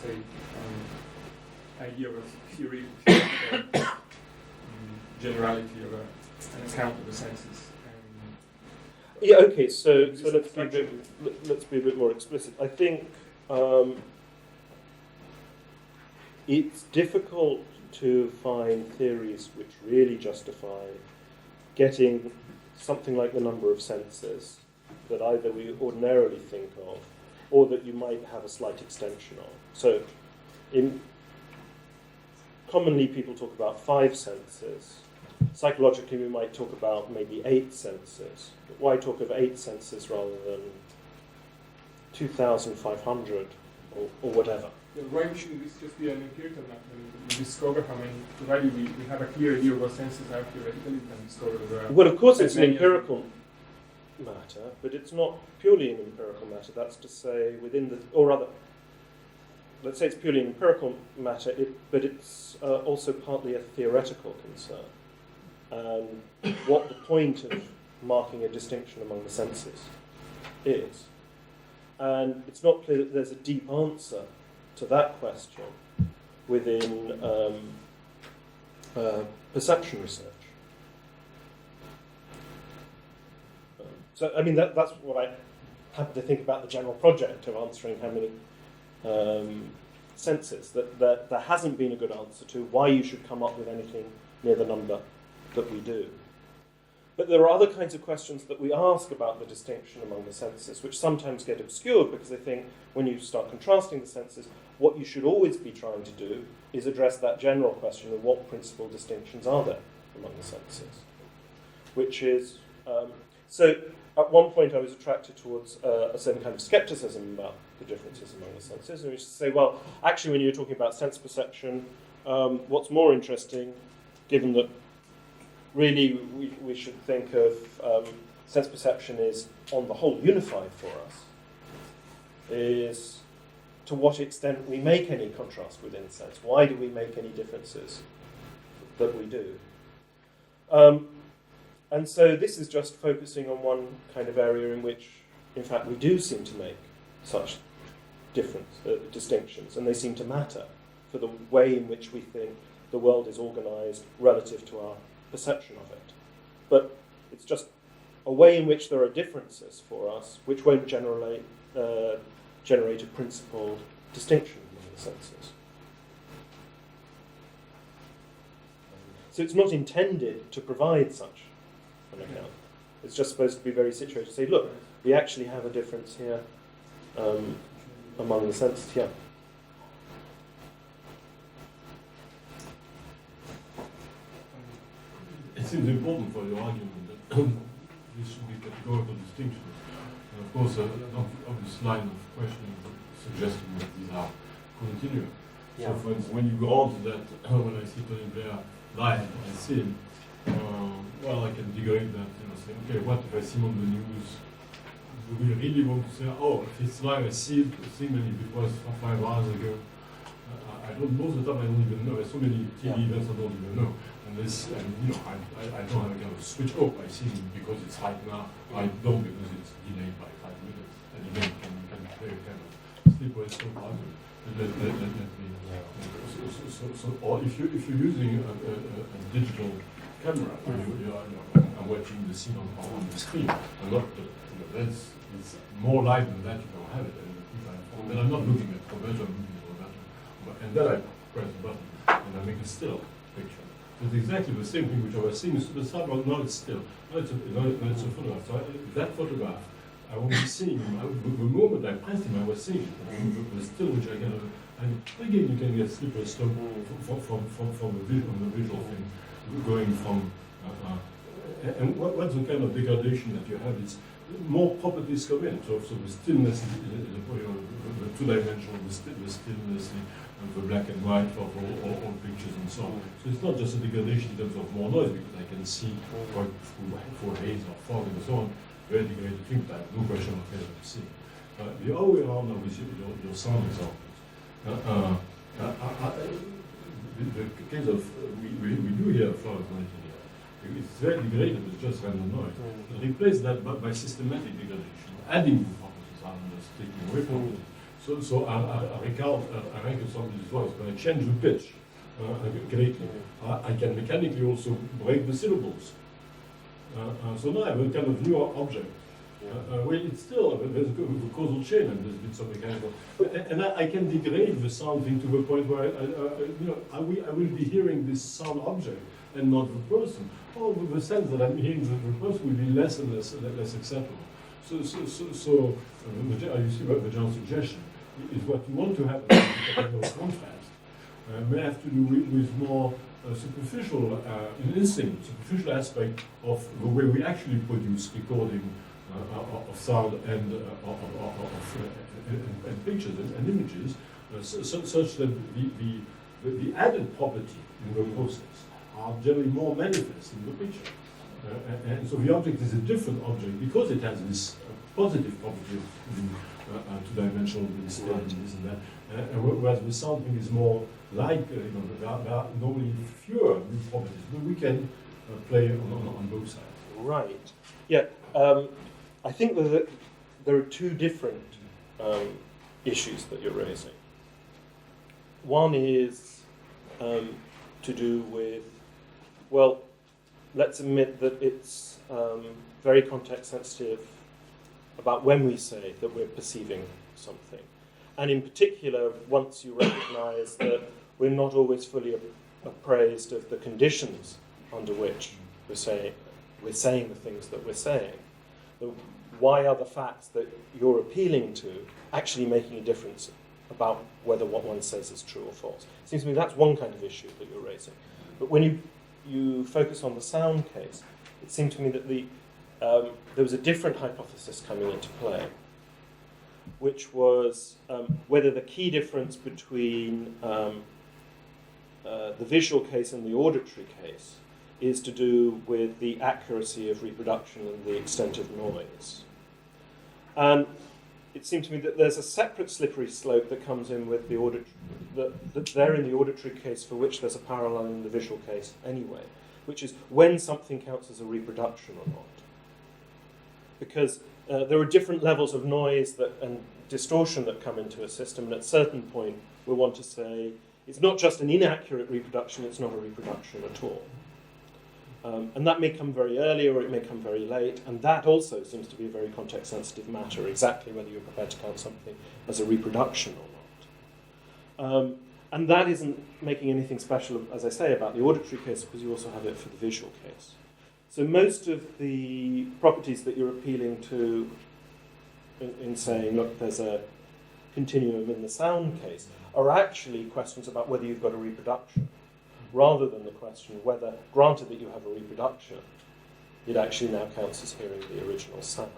say, idea of a theory generality of an account of the senses. Yeah. Okay. So This let's be a abstraction. let's be a bit more explicit. I think it's difficult to find theories which really justify getting something like the number of senses that either we ordinarily think of or that you might have a slight extension of. So commonly people talk about 5 senses. Psychologically we might talk about maybe 8 senses. But why talk of 8 senses rather than 2,500 or whatever? Yeah, why shouldn't this just be an empirical method? We discover how many, provided we have a clear idea of what senses are theoretically, we can discover the. Well, of course, it's an many of them. empirical matter, but it's not purely an empirical matter. That's to say, within the, or rather, let's say it's purely an empirical matter, but it's also partly a theoretical concern. And what the point of marking a distinction among the senses is. And it's not clear that there's a deep answer to that question within perception research. So, I mean, that's what I happen to think about the general project of answering how many senses, that there hasn't been a good answer to why you should come up with anything near the number that we do. But there are other kinds of questions that we ask about the distinction among the senses, which sometimes get obscured because I think when you start contrasting the senses, what you should always be trying to do is address that general question of what principal distinctions are there among the senses. Which is, so at one point I was attracted towards a certain kind of skepticism about the differences among the senses, and we used to say, well, actually when you're talking about sense perception, what's more interesting, given that really we should think of sense perception is on the whole unified for us, is to what extent we make any contrast within sense. Why do we make any differences that we do? And so this is just focusing on one kind of area in which, in fact, we do seem to make such different distinctions, and they seem to matter for the way in which we think the world is organised relative to our perception of it. But it's just a way in which there are differences for us which won't generate a principled distinction among the senses. So it's not intended to provide such an account. It's just supposed to be very situated to say, look, we actually have a difference here among the senses. Yeah. It seems important for your argument that this should be categorical distinctions. And of course, an obvious line of questioning suggesting that these are continuous. Yeah. So for instance, when you go on to that, when I see Tony Blair live, I see him, well, I can degrade that, say, okay, what if I see him on the news? Do we really want to say, oh, if it's live, I see it, and if it was 5 hours ago? I don't, most of the time I don't even know. There's so many TV events I don't even know. And this, I don't have a kind of switch. Oh, I see it because it's right now. I don't because it's delayed by 5 minutes. And again, can play a kind of sleepaway so hard. Let me. So, or if you're using a digital camera, I'm watching the scene on the screen. I'm not. It's more live than that. You don't have it. And I'm not looking at conversion. I'm looking at conversion. And then I press the button and I make a still picture. It's exactly the same thing which I was seeing. The sun, well, now it's still. Now it's a photograph. So that photograph, I won't be seeing him. The moment I pressed him, I was seeing it. The still which I can. And again, you can get slippery slope from the visual thing, going from. And what's the kind of degradation that you have? It's more properties come in. So the stillness, the two-dimensional, the stillness, the black and white for all pictures and so on. So it's not just a degradation in terms of more noise, because I can see for haze or fog and so on, very degraded things. I have no question of what I see. The other way around now with your sound examples. The case of, we do hear flowers writing here. It's very degraded, it's just random noise. Replace that by systematic degradation, adding new properties rather than just taking away properties. So I reckon somebody's voice, when I change the pitch greatly, I can mechanically also break the syllables. So now I have a kind of new object. Well, it's still there's a causal chain, and there's been some mechanical. And I can degrade the sound thing to the point where I will be hearing this sound object and not the person. Oh, the sense that I'm hearing the person will be less and less acceptable. So you see what the general suggestion is what you want to have a kind of contrast may have to do with more superficial instinct, superficial aspect of the way we actually produce recording of sound and pictures and images, such that the added property in the process are generally more manifest in the picture. And so the object is a different object because it has this positive property of two-dimensional, this and this and that. Whereas the sound thing is more like, there are normally fewer new properties, but we can play on both sides. Right. Yeah. I think that there are two different issues that you're raising. One is to do with, well, let's admit that it's very context sensitive about when we say that we're perceiving something. And in particular, once you recognize that we're not always fully appraised of the conditions under which we're saying the things that we're saying, why are the facts that you're appealing to actually making a difference about whether what one says is true or false? It seems to me that's one kind of issue that you're raising. But when you focus on the sound case, it seemed to me that there was a different hypothesis coming into play, which was whether the key difference between the visual case and the auditory case is to do with the accuracy of reproduction and the extent of noise. And it seemed to me that there's a separate slippery slope that comes in with the auditory, that there in the auditory case for which there's a parallel in the visual case anyway, which is when something counts as a reproduction or not. Because there are different levels of noise and distortion that come into a system, and at a certain point we want to say it's not just an inaccurate reproduction, it's not a reproduction at all. And that may come very early or it may come very late, and that also seems to be a very context-sensitive matter, exactly whether you're prepared to count something as a reproduction or not. And that isn't making anything special, as I say, about the auditory case, because you also have it for the visual case. So most of the properties that you're appealing to in saying, look, there's a continuum in the sound case, are actually questions about whether you've got a reproduction, rather than the question whether, granted that you have a reproduction, it actually now counts as hearing the original sound.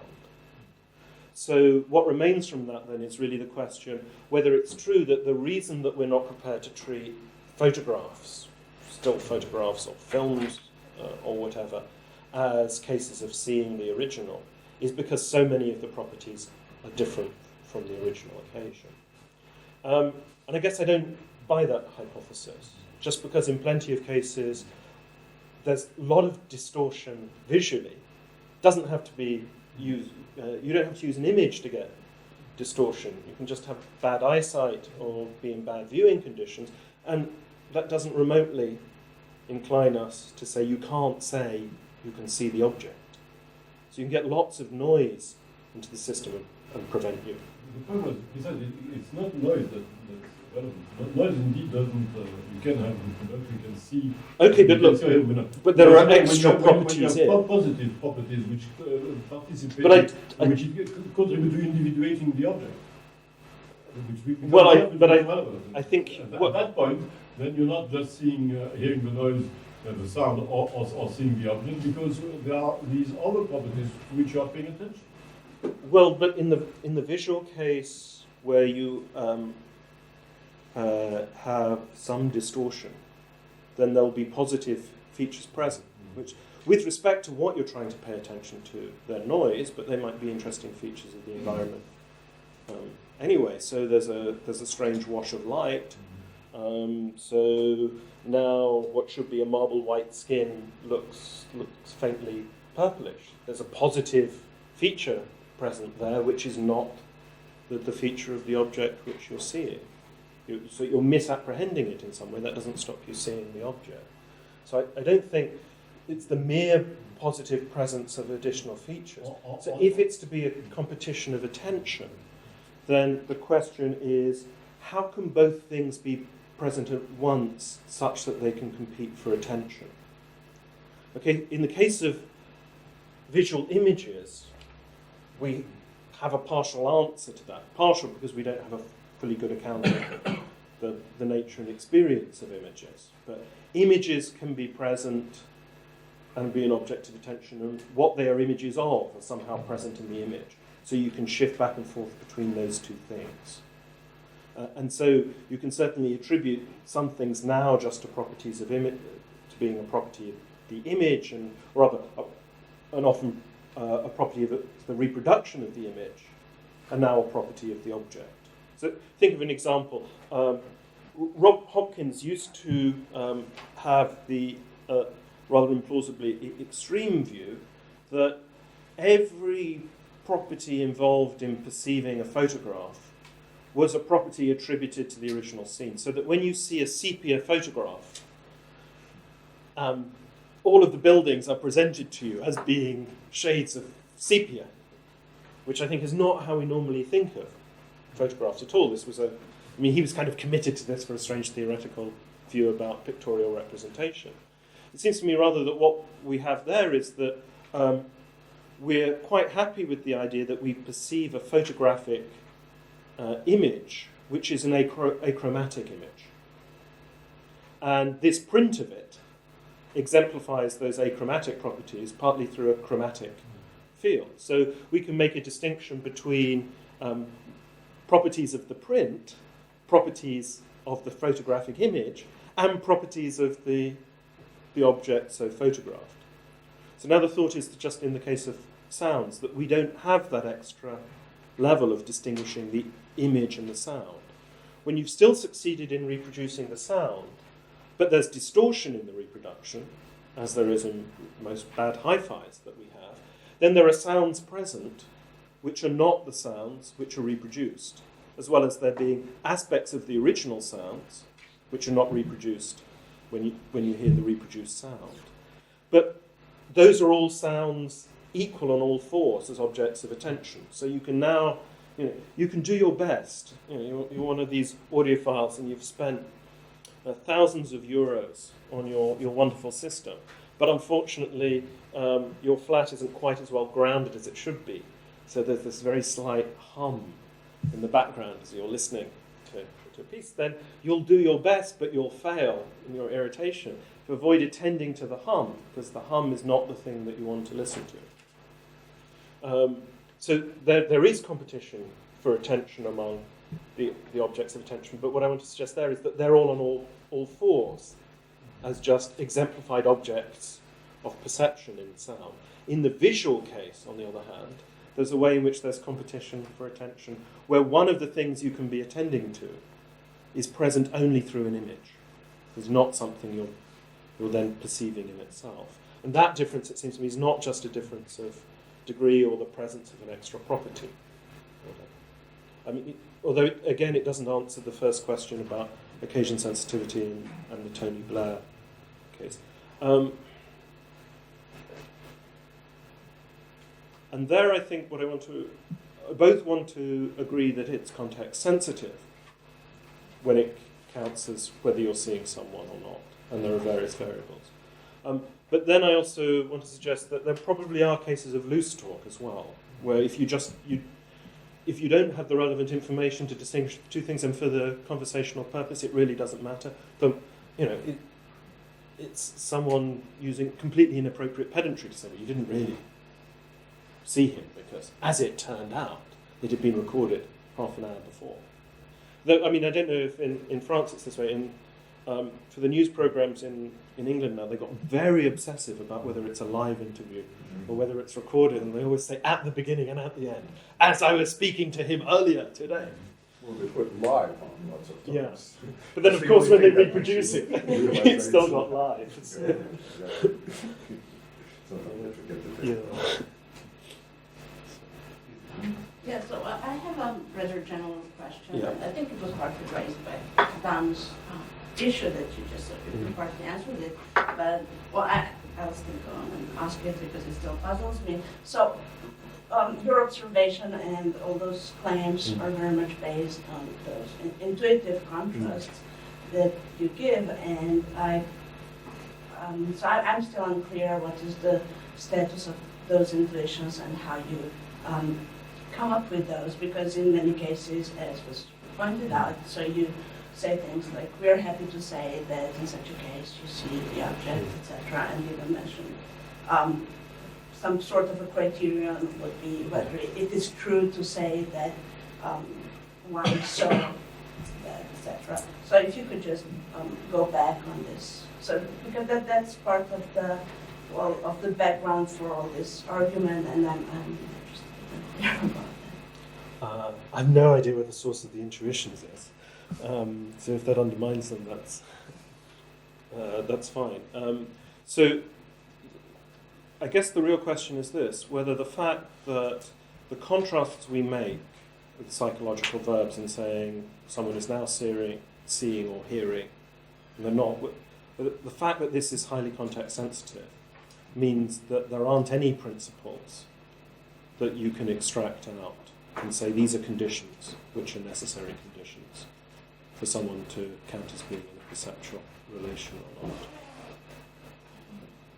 So what remains from that then is really the question whether it's true that the reason that we're not prepared to treat photographs, still photographs or films or whatever, as cases of seeing the original is because so many of the properties are different from the original occasion. And I guess I don't buy that hypothesis, just because in plenty of cases there's a lot of distortion visually. It doesn't have to be used, you don't have to use an image to get distortion. You can just have bad eyesight or be in bad viewing conditions, and that doesn't remotely incline us to say you can't say you can see the object. So you can get lots of noise into the system and prevent you. The point was, besides, it's not noise that's relevant. Noise indeed doesn't, you can have reproduction, you can see. Okay, but look, but there are extra properties here. here. Positive properties which participate, which contribute to individuating the object. I think at that point, then you're not just seeing, hearing the noise and the sound, or seeing the object, because there are these other properties to which you are paying attention. Well, but in the visual case where you have some distortion, then there'll be positive features present, which, with respect to what you're trying to pay attention to, they're noise, but they might be interesting features of the environment. Anyway, so there's a strange wash of light. So now what should be a marble white skin looks faintly purplish. There's a positive feature present there, which is not the feature of the object which you're seeing. So you're misapprehending it in some way. That doesn't stop you seeing the object. So I don't think it's the mere positive presence of additional features. Or- So if it's to be a competition of attention, then the question is, how can both things be present at once such that they can compete for attention? Okay, in the case of visual images, we have a partial answer to that. Partial because we don't have a fully good account of the nature and experience of images. But images can be present and be an object of attention, and what they are images of are somehow present in the image. So you can shift back and forth between those two things. And so you can certainly attribute some things now just to properties of image, to being a property of the image, and rather, and often a property of the reproduction of the image, and now a property of the object. So think of an example. Rob Hopkins used to have the rather implausibly extreme view that every property involved in perceiving a photograph was a property attributed to the original scene. So that when you see a sepia photograph, all of the buildings are presented to you as being shades of sepia, which I think is not how we normally think of photographs at all. This was he was kind of committed to this for a strange theoretical view about pictorial representation. It seems to me rather that what we have there is that we're quite happy with the idea that we perceive a photographic image which is an achromatic image. And this print of it exemplifies those achromatic properties partly through a chromatic field. So we can make a distinction between properties of the print, properties of the photographic image, and properties of the object so photographed. So now the thought is that just in the case of sounds, that we don't have that extra level of distinguishing the image and the sound. When you've still succeeded in reproducing the sound, but there's distortion in the reproduction, as there is in most bad hi-fis that we have, then there are sounds present which are not the sounds which are reproduced, as well as there being aspects of the original sounds which are not reproduced when you hear the reproduced sound. But those are all sounds equal on all fours as objects of attention. So you can now, you can do your best. You're one of these audiophiles and you've spent thousands of euros on your wonderful system. But unfortunately, your flat isn't quite as well grounded as it should be. So there's this very slight hum in the background as you're listening to a piece. Then you'll do your best, but you'll fail in your irritation to avoid attending to the hum, because the hum is not the thing that you want to listen to. So there is competition for attention among the objects of attention, but what I want to suggest there is that they're all on all fours as just exemplified objects of perception in sound. In the visual case, on the other hand, there's a way in which there's competition for attention where one of the things you can be attending to is present only through an image. It's not something you're then perceiving in itself. And that difference, it seems to me, is not just a difference of degree or the presence of an extra property. I mean, although, again, it doesn't answer the first question about occasion sensitivity and the Tony Blair case. And there, I think, both want to agree that it's context sensitive when it counts as whether you're seeing someone or not, and there are various variables. But then I also want to suggest that there probably are cases of loose talk as well, where if you don't have the relevant information to distinguish two things, and for the conversational purpose, it really doesn't matter. But it's someone using completely inappropriate pedantry to say, well, you didn't really see him because, as it turned out, it had been recorded half an hour before. Though, I mean, I don't know if in France it's this way. For the news programs in England now, they got very obsessive about whether it's a live interview or whether it's recorded, and they always say at the beginning and at the end, as I was speaking to him earlier today. Well, they put live on lots of times. Yeah. But then, of course, when they reproduce it, it's still not live. Yeah, exactly. Sometimes they forget to Yeah. Yeah, so I have a rather general question. Yeah. I think it was partly raised by Dan's issue that you just partly answered it. But, I'll still go on and ask it because it still puzzles me. So, your observation and all those claims are very much based on those intuitive contrasts that you give, and I'm still unclear what is the status of those intuitions and how you come up with those, because in many cases, as was pointed out, so you say things like, we're happy to say that in such a case you see the object, etc., and even mention some sort of a criterion would be whether it is true to say that one saw that, etc. So if you could just go back on this, so because that's part of the background for all this argument, and I'm interested to hear about that. I have no idea where the source of the intuitions is. So if that undermines them, that's fine. So I guess the real question is this: whether the fact that the contrasts we make with psychological verbs in saying someone is now seeing or hearing, and they're not, the fact that this is highly context sensitive means that there aren't any principles that you can extract out and say these are conditions which are necessary conditions for someone to count as being in a perceptual relation or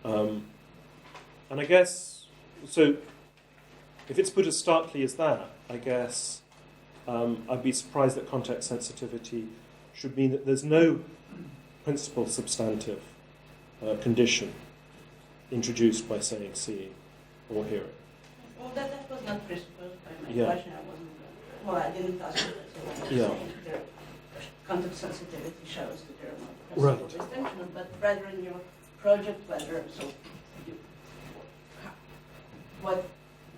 not. And I guess, so if it's put as starkly as that, I guess I'd be surprised that context sensitivity should mean that there's no principal substantive condition introduced by saying seeing or hearing. Well, that was not presupposed by my Yeah. question. I didn't ask you that. Yeah. Context sensitivity shows that there are no Right. principal distinctions, but rather in your project, whether so, you,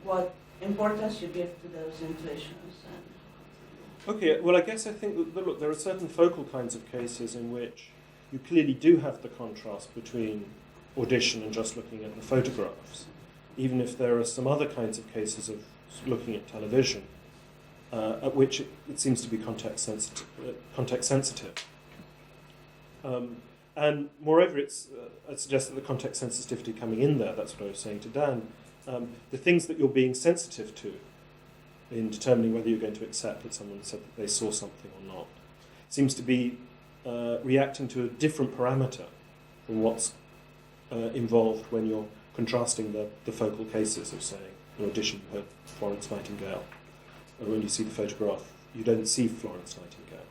what importance you give to those intuitions and. Okay, well, I guess I think that, look, there are certain focal kinds of cases in which you clearly do have the contrast between audition and just looking at the photographs, even if there are some other kinds of cases of looking at television at which it seems to be context sensitive. And moreover, I suggest that the context sensitivity coming in there, that's what I was saying to Dan, the things that you're being sensitive to in determining whether you're going to accept that someone said that they saw something or not, seems to be reacting to a different parameter from what's involved when you're contrasting the focal cases of saying, in audition you heard Florence Nightingale, and when you see the photograph, you don't see Florence Nightingale.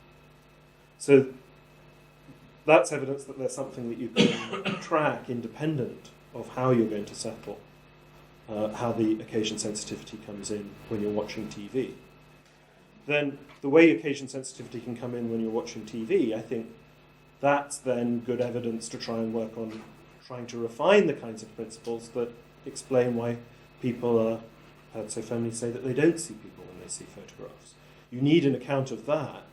So that's evidence that there's something that you can track independent of how you're going to settle how the occasion sensitivity comes in when you're watching TV. Then the way occasion sensitivity can come in when you're watching TV, I think that's then good evidence to try and work on trying to refine the kinds of principles that explain why people are, I'd so firmly say that they don't see people when they see photographs. You need an account of that,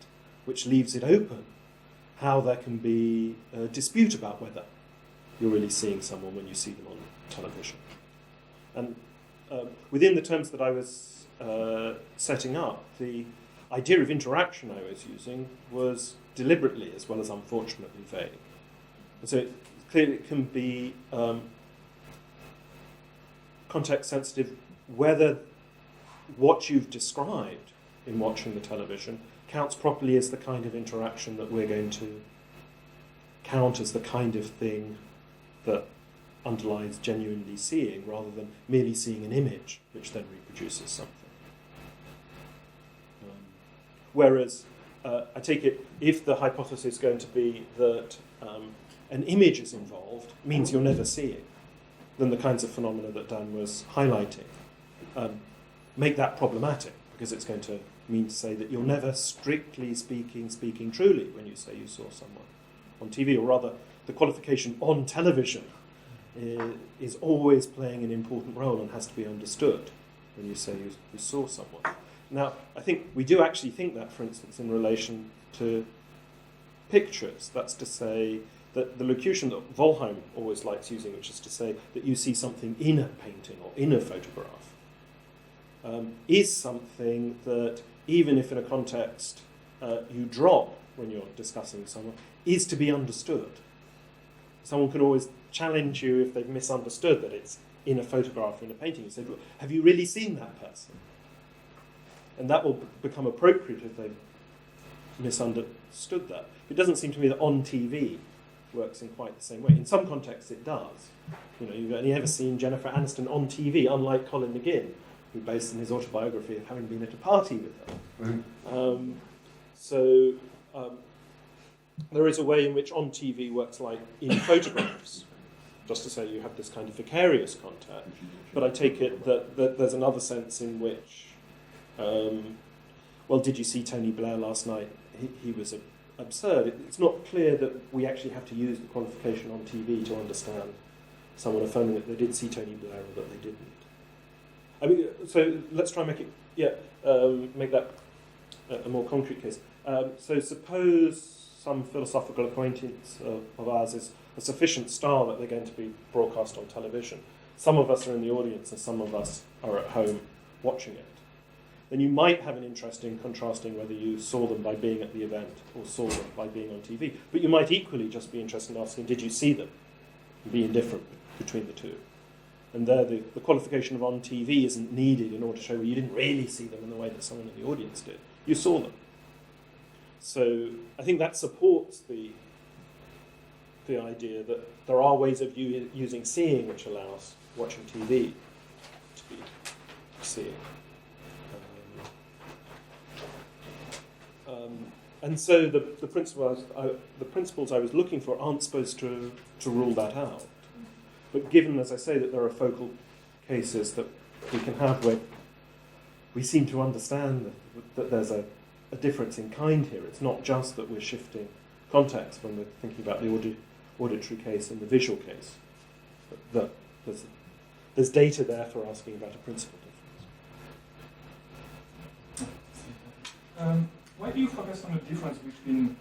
which leaves it open how there can be a dispute about whether you're really seeing someone when you see them on television. And within the terms that I was setting up, the idea of interaction I was using was deliberately as well as unfortunately vague. And so clearly it can be context sensitive whether what you've described in watching the television counts properly as the kind of interaction that we're going to count as the kind of thing that underlies genuinely seeing rather than merely seeing an image which then reproduces something. Whereas I take it if the hypothesis is going to be that an image is involved, means you're never seeing, then the kinds of phenomena that Dan was highlighting make that problematic, because it's going to mean to say that you're never strictly speaking truly when you say you saw someone on TV, or rather the qualification on television is always playing an important role and has to be understood when you say you saw someone. Now, I think we do actually think that, for instance, in relation to pictures. That's to say that the locution that Volheim always likes using, which is to say that you see something in a painting or in a photograph, is something that, even if in a context you drop when you're discussing someone, is to be understood. Someone can always challenge you if they've misunderstood that it's in a photograph or in a painting. You say, well, have you really seen that person? And that will become appropriate if they've misunderstood that. It doesn't seem to me that on TV works in quite the same way. In some contexts it does. You know, you've only ever seen Jennifer Aniston on TV, unlike Colin McGinn, who boasts in his autobiography of having been at a party with her. So there is a way in which on TV works like in photographs, just to say you have this kind of vicarious contact. But I take it that there's another sense in which, well, did you see Tony Blair last night? He was absurd. It's not clear that we actually have to use the qualification on TV to understand someone affirming that they did see Tony Blair or that they didn't. I mean, so let's try and make it, make that a more concrete case. So suppose some philosophical acquaintance of ours is a sufficient star that they're going to be broadcast on television. Some of us are in the audience and some of us are at home watching it. Then you might have an interest in contrasting whether you saw them by being at the event or saw them by being on TV. But you might equally just be interested in asking, did you see them? And be indifferent between the two. And there the qualification of on TV isn't needed in order to show you didn't really see them in the way that someone in the audience did. You saw them. So I think that supports the idea that there are ways of using seeing which allows watching TV to be seeing. And so the principles I was looking for aren't supposed to rule that out. But given, as I say, that there are focal cases that we can have where we seem to understand that there's a difference in kind here. It's not just that we're shifting context when we're thinking about the auditory case and the visual case. But that there's data there for asking about a principal difference. Why do you focus on the difference between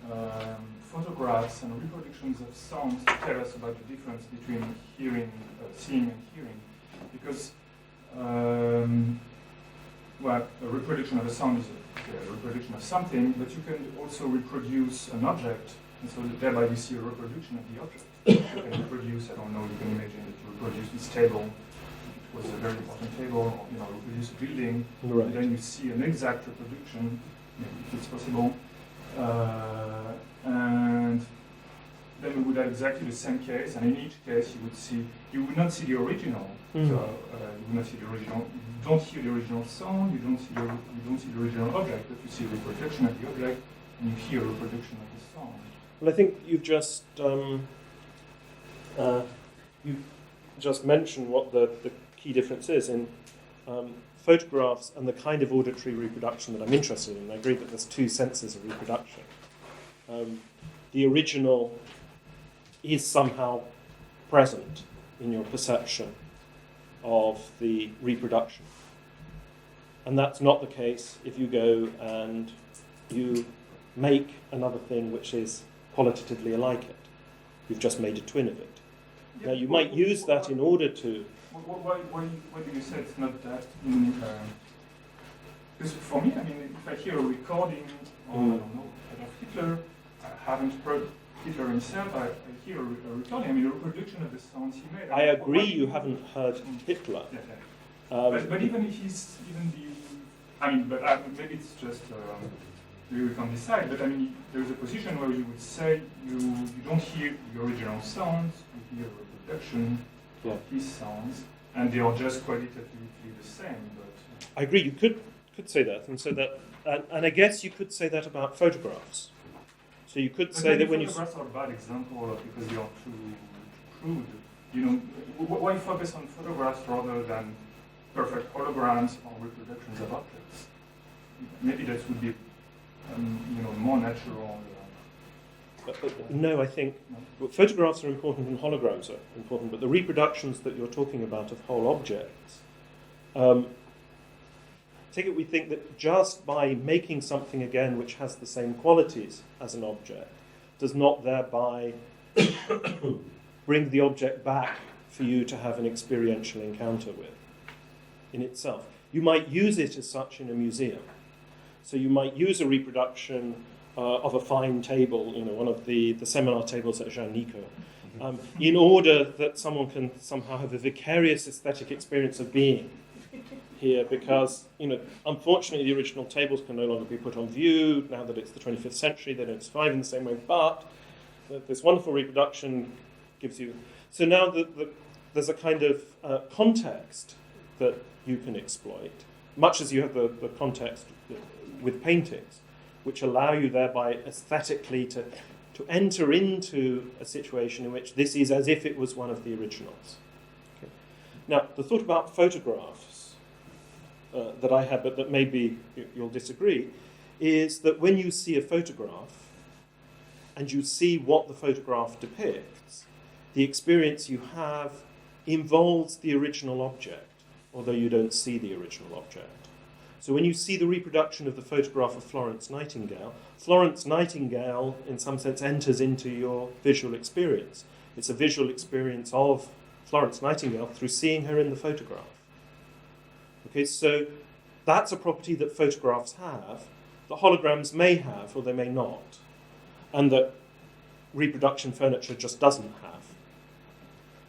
photographs and reproductions of sounds to tell us about the difference between seeing and hearing? Because, well, a reproduction of a sound is a reproduction of something, but you can also reproduce an object, and so thereby you see a reproduction of the object. You can reproduce, I don't know, you can imagine that you reproduce this table, it was a very important table, or, you know, reproduce a building, Right. and then you see an exact reproduction, if it's possible, and then we would have exactly the same case, and in each case you would not see the original. Mm. So you would not see the original. You don't hear the original sound. You don't see the original object, but you see a reproduction of the object, and you hear a reproduction of the sound. Well, I think you've just mentioned what the key difference is in photographs and the kind of auditory reproduction that I'm interested in. I agree that there's two senses of reproduction. The original is somehow present in your perception of the reproduction. And that's not the case if you go and you make another thing which is qualitatively like it. You've just made a twin of it. Now you might use that in order to... Why do you say it's not that? Because for me, I mean, if I hear a recording on, I don't know, Adolf Hitler, I haven't heard Hitler himself, I hear a recording, I mean, a reproduction of the sounds he made. I agree you haven't heard Hitler. Yeah, yeah. But even if he's, maybe it's just, maybe we can decide, but I mean, there's a position where you would say you don't hear the original sounds, you hear a reproduction of his sounds, and they are just qualitatively the same. But I agree, you could say that, and so that, and I guess you could say that about photographs. So you could say that when you... Photographs are a bad example because they are too crude. You know, why focus on photographs rather than perfect holograms or reproductions of objects? Maybe that would be, more natural. No, I think photographs are important and holograms are important, but the reproductions that you're talking about of whole objects, take it we think that just by making something again which has the same qualities as an object does not thereby bring the object back for you to have an experiential encounter with in itself. You might use it as such in a museum. So you might use a reproduction of a fine table, one of the seminar tables at Jean Nico, in order that someone can somehow have a vicarious aesthetic experience of being here, because, unfortunately the original tables can no longer be put on view now that it's the 25th century. They don't survive in the same way, but this wonderful reproduction gives you... So now there's a kind of context that you can exploit, much as you have the context with paintings, which allow you thereby aesthetically to enter into a situation in which this is as if it was one of the originals. Okay. Now, the thought about photographs that I have, but that maybe you'll disagree, is that when you see a photograph and you see what the photograph depicts, the experience you have involves the original object, although you don't see the original object. So when you see the reproduction of the photograph of Florence Nightingale, Florence Nightingale, in some sense, enters into your visual experience. It's a visual experience of Florence Nightingale through seeing her in the photograph. Okay, so that's a property that photographs have, that holograms may have or they may not, and that reproduction furniture just doesn't have.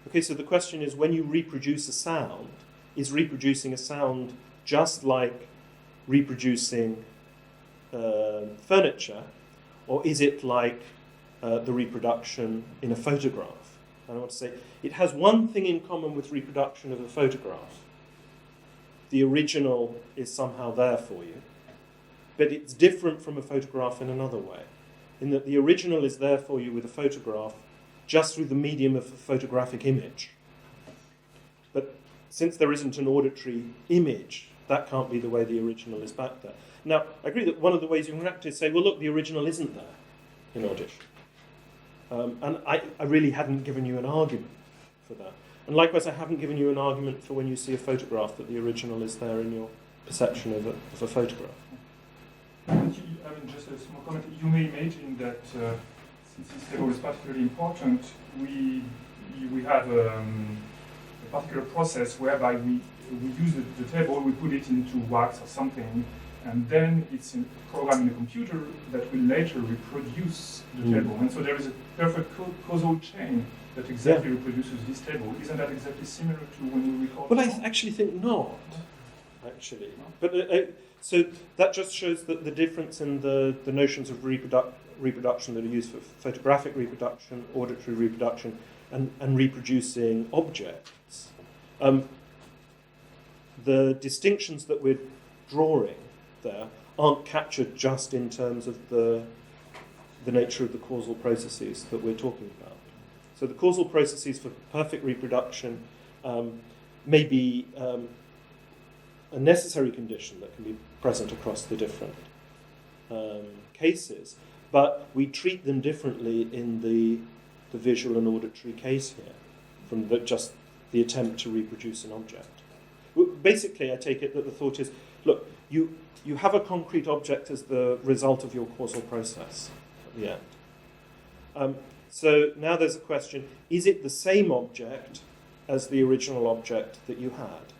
Okay, so the question is, when you reproduce a sound, is reproducing a sound just like reproducing furniture, or is it like the reproduction in a photograph? And I want to say, it has one thing in common with reproduction of a photograph. The original is somehow there for you, but it's different from a photograph in another way, in that the original is there for you with a photograph just through the medium of a photographic image. But since there isn't an auditory image, that can't be the way the original is back there. Now, I agree that one of the ways you can react is say, well, look, the original isn't there in audition. And I really hadn't given you an argument for that. And likewise, I haven't given you an argument for when you see a photograph that the original is there in your perception of a photograph. Just a small comment. You may imagine that since this table is particularly important, we have a particular process whereby we use the table, we put it into wax or something, and then it's a program in the computer that will later reproduce the table. And so there is a perfect causal chain that exactly reproduces this table. Isn't that exactly similar to when you record? Well, I actually think not, actually. But so that just shows that the difference in the notions of reproduction that are used for photographic reproduction, auditory reproduction, and reproducing objects. The distinctions that we're drawing there aren't captured just in terms of the nature of the causal processes that we're talking about. So the causal processes for perfect reproduction may be a necessary condition that can be present across the different cases, but we treat them differently in the visual and auditory case here from just the attempt to reproduce an object. Basically, I take it that the thought is, look, you have a concrete object as the result of your causal process at the end. So now there's a question, is it the same object as the original object that you had?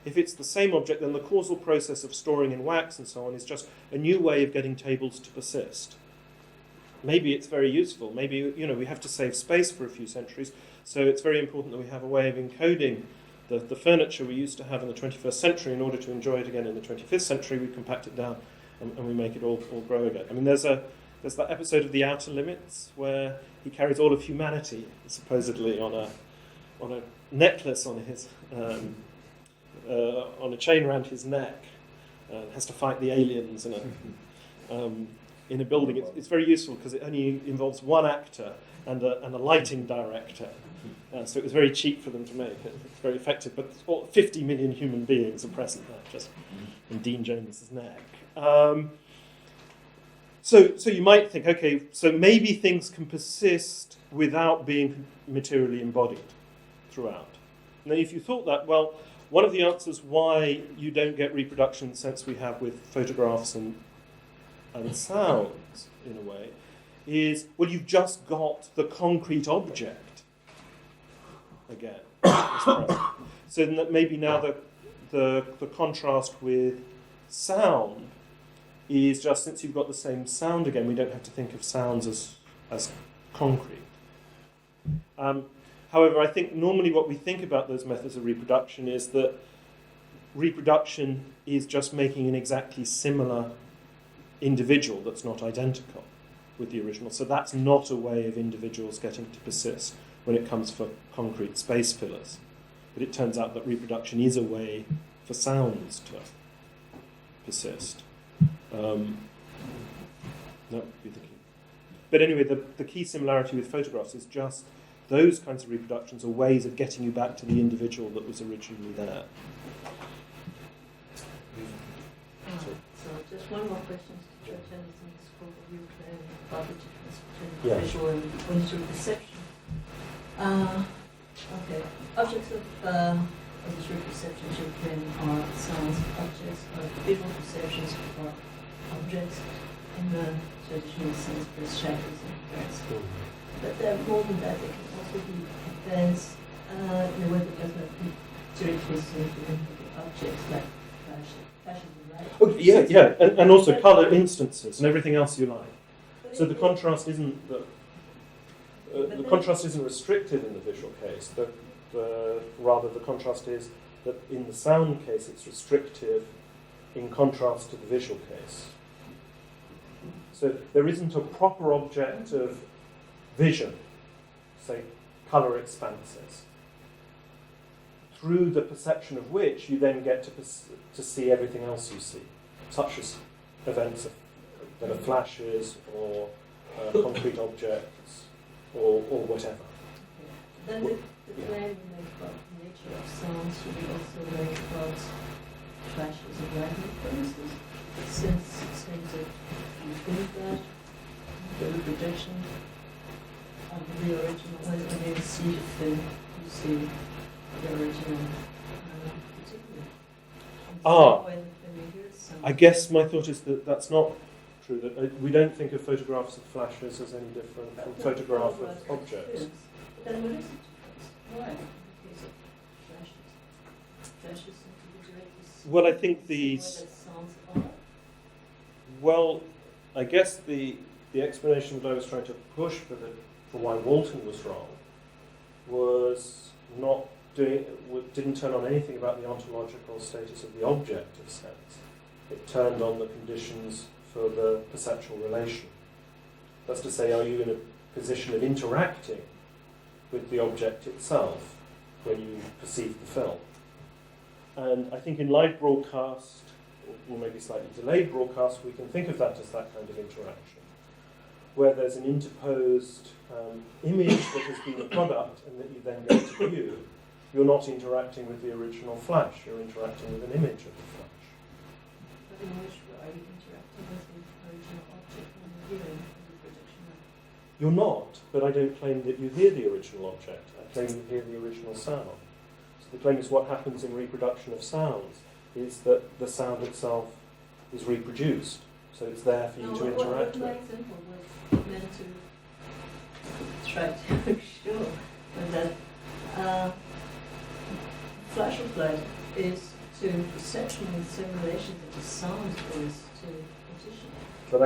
If it's the same object, then the causal process of storing in wax and so on is just a new way of getting tables to persist. Maybe it's very useful. Maybe, we have to save space for a few centuries, so it's very important that we have a way of encoding the furniture we used to have in the 21st century in order to enjoy it again in the 25th century. We compact it down and we make it all grow again. I mean, there's that episode of The Outer Limits where he carries all of humanity supposedly on a necklace on his on a chain around his neck, has to fight the aliens in a building. It's very useful because it only involves one actor and a lighting director. So it was very cheap for them to make. It's very effective, but 50 million human beings are present there, just in Dean Jones's neck. So you might think, okay, so maybe things can persist without being materially embodied throughout. Now, if you thought that, well, one of the answers why you don't get reproduction in the sense we have with photographs and sounds, in a way, is, well, you've just got the concrete object again. So that maybe now the contrast with sound is just, since you've got the same sound again, we don't have to think of sounds as concrete. However, I think normally what we think about those methods of reproduction is that reproduction is just making an exactly similar individual that's not identical with the original. So that's not a way of individuals getting to persist when it comes for concrete space fillers. But it turns out that reproduction is a way for sounds to persist. That would be the key. But anyway, the key similarity with photographs is just those kinds of reproductions are ways of getting you back to the individual that was originally there. So just one more question to Judge Anderson, the scope of your claim about the difference between Yeah. visual and auditory perception. Okay, objects of auditory perceptions you claim are sounds, objects of visual perceptions are objects in the traditional sense, plus shadows and breaths. But they're more than that, they can also be advanced in a way that does not be directly significant with the objects like flashes of light. Oh, yeah, and also colour instances and everything else you like. So the contrast isn't the contrast isn't restricted in the visual case. Rather, the contrast is that in the sound case, it's restrictive in contrast to the visual case. So there isn't a proper object of vision, say colour expanses, through the perception of which you then get to see everything else you see, such as events that are flashes or concrete objects or whatever. Then the claim you make about the nature of sounds should be also make about flashes of lightning, for instance, since it seems that you think that the reproduction of the original, when you see the film, you see the original particularly. When you hear sound. I guess my thought is that that's not true, that we don't think of photographs of flashes as any different from photographs of objects. But then what is the difference? Why? In the case of flashes. Flashes seem to be directly seen. Well, I think Where the sounds are. Well, I guess the explanation that I was trying to push for why Walton was wrong was didn't turn on anything about the ontological status of the object of sense. It turned on the conditions for the perceptual relation. That's to say, are you in a position of interacting with the object itself when you perceive the film? And I think in live broadcast, or maybe slightly delayed broadcast, we can think of that as that kind of interaction, where there's an interposed image that has been a product and that you then go to view. You're not interacting with the original flash, you're interacting with an image of the flash. But in which way are you interacting with the original object when you're hearing the reproduction of? You're not, but I don't claim that you hear the original object. I claim you hear the original sound. So the claim is what happens in reproduction of sounds is that the sound itself is reproduced. So it's there for you to interact My with. example was meant to try to show that flash of light is to perception in the same relation that the sound is to position. But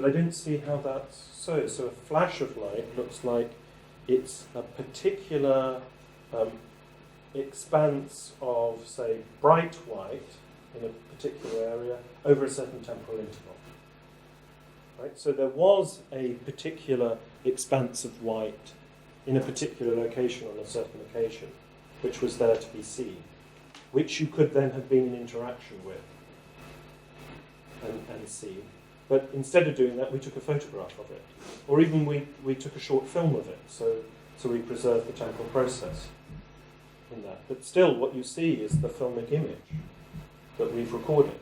I don't see how that's so. So a flash of light looks like it's a particular expanse of, say, bright white in a particular area over a certain temporal interval. Right? So there was a particular expanse of white in a particular location on a certain occasion, which was there to be seen, which you could then have been in interaction with and seen. But instead of doing that, we took a photograph of it. Or even we took a short film of it, so we preserved the temporal process in that. But still, what you see is the filmic image that we've recorded.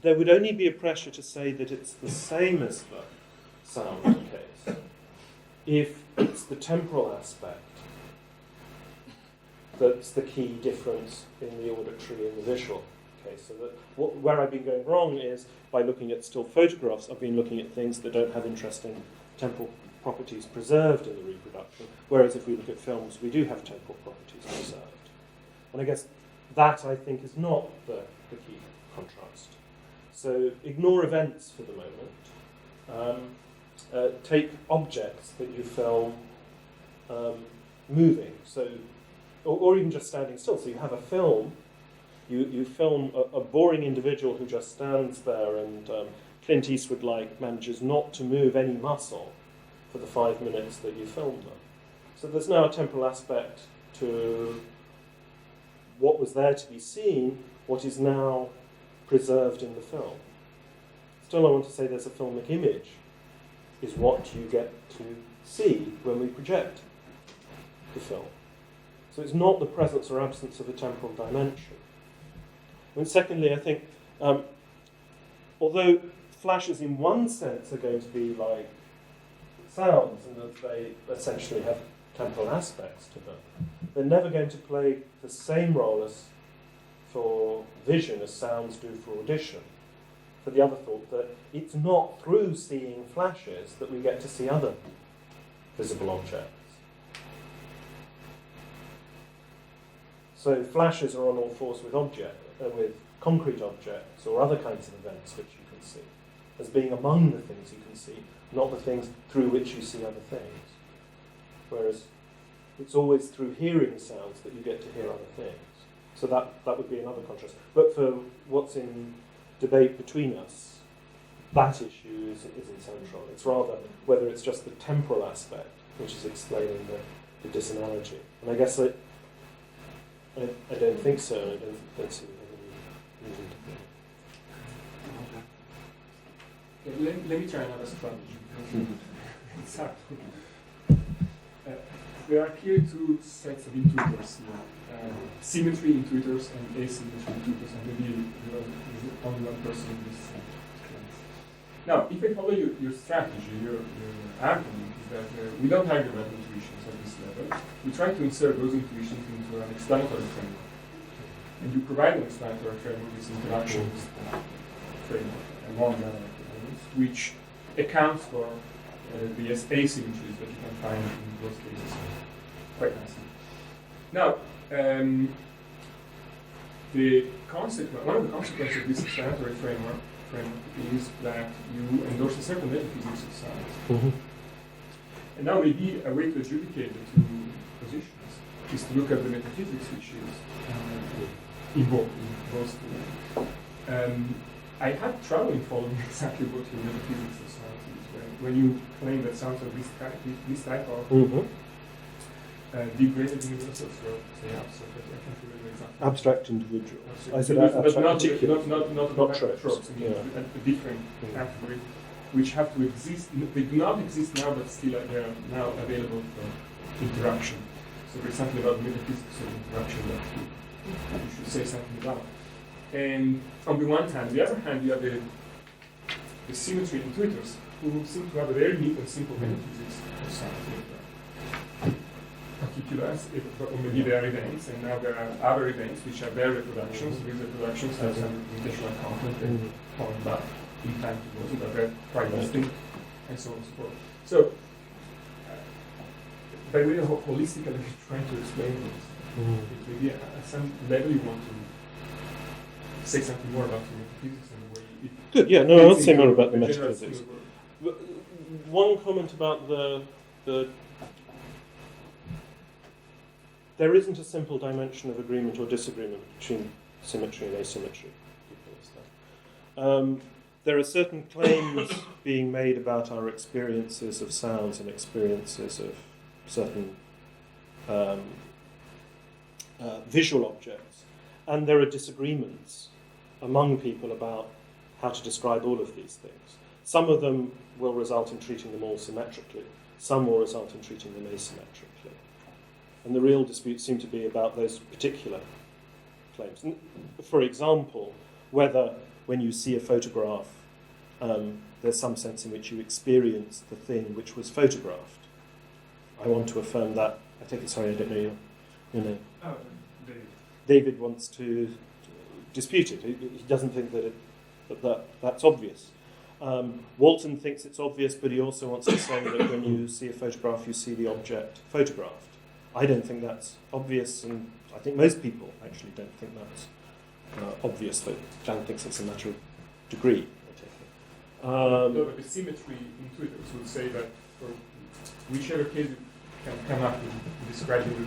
There would only be a pressure to say that it's the same as the sound case if it's the temporal aspect that's the key difference in the auditory and the visual case. So that where I've been going wrong is by looking at still photographs, I've been looking at things that don't have interesting temporal properties preserved in the reproduction, whereas if we look at films, we do have temporal properties preserved. And I guess that, I think, is not the key contrast. So ignore events for the moment. Take objects that you film moving, so, or even just standing still. So you have a film, you film a boring individual who just stands there, and Clint Eastwood manages not to move any muscle for the 5 minutes that you film them. So there's now a temporal aspect to what was there to be seen, what is now preserved in the film. Still, I want to say there's a filmic image, is what you get to see when we project the film. So it's not the presence or absence of a temporal dimension. And secondly, I think, although flashes in one sense are going to be like sounds, and that they essentially have temporal aspects to them, they're never going to play the same role as for vision as sounds do for audition. For the other thought that it's not through seeing flashes that we get to see other visible objects. So flashes are on all fours with with concrete objects or other kinds of events which you can see, as being among the things you can see, not the things through which you see other things. Whereas it's always through hearing sounds that you get to hear other things. So that would be another contrast. But for what's in debate between us, that issue isn't central. It's rather whether it's just the temporal aspect which is explaining the disanalogy. And I guess I don't think so. I don't see any reason to think. Okay, let me try another strategy. It's hard. There are clearly two sets of intuitors here. Symmetry intuitors and asymmetry intuitors, and maybe there's only one person in this class. Now, if I follow your strategy, your argument is that we don't argue about intuitions at this level. We try to insert those intuitions into an explanatory framework. And you provide an explanatory framework, this intellectual framework, among other elements, which accounts for the asymmetries that you can find in those cases quite nicely. Now, one of the consequences of this explanatory framework is that you endorse a certain metaphysics of science. Mm-hmm. And now maybe a way to adjudicate the two positions is to look at the metaphysics which is involved in those two. I had trouble in following exactly what your metaphysics of science is when you claim that sounds of this type of degraded universals, or say abstract, I can't remember exactly. Abstract individuals. I said But abstract not particular. not tropes. tropes. I mean, Yeah. a different category, which have to exist. They do not exist now, but still they are now available for interaction. So there's something about metaphysics of interaction that you should say something about. And on the one hand, the other hand, you have the symmetry intuitors, who seem to have a very neat and simple metaphysics of science. Particulars, or maybe they are events, and now there are other events which are their reproductions. These reproductions have some representational content and point back in time to those, but they're quite distinct, and so on and so forth. So, by way of holistically trying to explain this, maybe at some level you want to say something more about the metaphysics and the way it. Good, yeah, no, I won't say more about the general metaphysics. field of One comment about the there isn't a simple dimension of agreement or disagreement between symmetry and asymmetry. There are certain claims being made about our experiences of sounds and experiences of certain visual objects, and there are disagreements among people about how to describe all of these things. Some of them will result in treating them all symmetrically, some will result in treating them asymmetrically. And the real disputes seem to be about those particular claims. For example, whether when you see a photograph, there's some sense in which you experience the thing which was photographed. I want to affirm that. I take it, sorry, I don't know your name. Oh, David. David wants to dispute it. He doesn't think that that's obvious. Walton thinks it's obvious, but he also wants to say that when you see a photograph, you see the object photographed. I don't think that's obvious, and I think most people actually don't think that's obvious, but Jan thinks it's a matter of degree, I take it. No, but the symmetry intuitors would say that for whichever case you can come up with describing the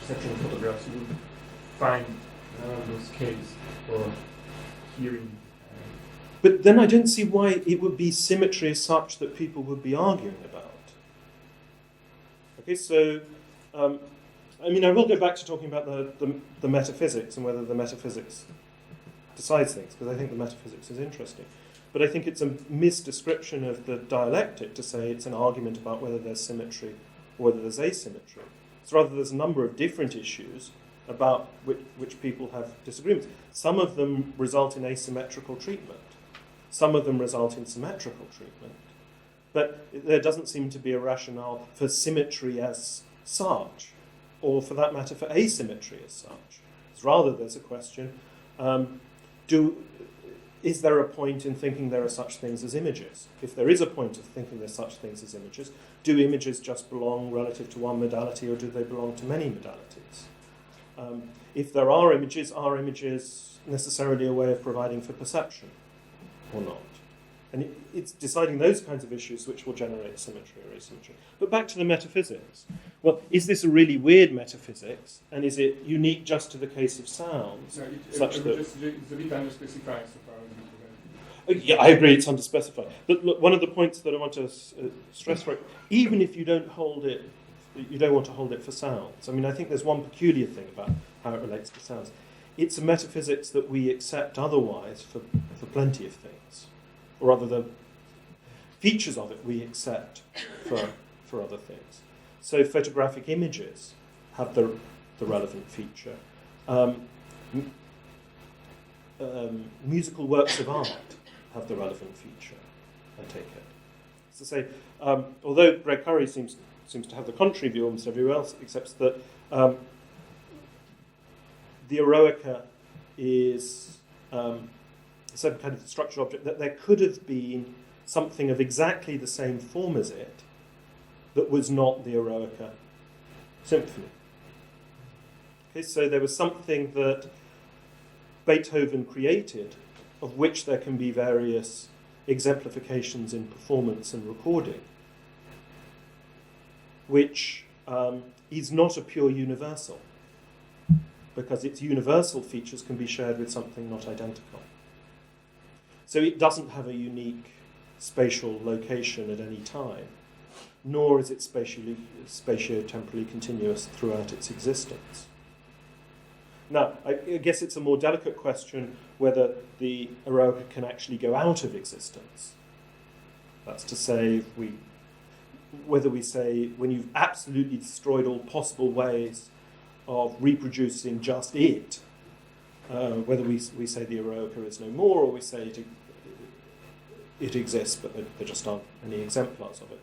perception of photographs, you would find those cases for hearing. But then I don't see why it would be symmetry as such that people would be arguing about. Okay, so, I mean, I will go back to talking about the metaphysics and whether the metaphysics decides things, because I think the metaphysics is interesting. But I think it's a misdescription of the dialectic to say it's an argument about whether there's symmetry or whether there's asymmetry. So rather, there's a number of different issues about which people have disagreements. Some of them result in asymmetrical treatment. Some of them result in symmetrical treatment. But there doesn't seem to be a rationale for symmetry as such, or for that matter, for asymmetry as such. It's rather, there's a question, is there a point in thinking there are such things as images? If there is a point of thinking there's such things as images, do images just belong relative to one modality, or do they belong to many modalities? If there are images necessarily a way of providing for perception, or not? And it's deciding those kinds of issues which will generate symmetry or asymmetry. But back to the metaphysics. Well, is this a really weird metaphysics, and is it unique just to the case of sounds? No, It's it's a bit underspecified so far as Yeah, I agree, it's underspecified. But look, one of the points that I want to stress for it, even if you don't want to hold it for sounds. I mean, I think there's one peculiar thing about how it relates to sounds. It's a metaphysics that we accept otherwise for plenty of things. Or rather, the features of it we accept for other things. So photographic images have the relevant feature. Musical works of art have the relevant feature, I take it. So say, although Greg Curry seems to have the contrary view almost everywhere else, except that the eroica is some kind of structural object, that there could have been something of exactly the same form as it that was not the eroica symphony. Okay, so there was something that Beethoven created, of which there can be various exemplifications in performance and recording, which is not a pure universal, because its universal features can be shared with something not identical. So it doesn't have a unique spatial location at any time, nor is it spatio-temporally continuous throughout its existence. Now, I guess it's a more delicate question whether the eroica can actually go out of existence. That's to say, whether we say, when you've absolutely destroyed all possible ways of reproducing just it, whether we say the eroica is no more, or we say it exists, but there just aren't any exemplars of it.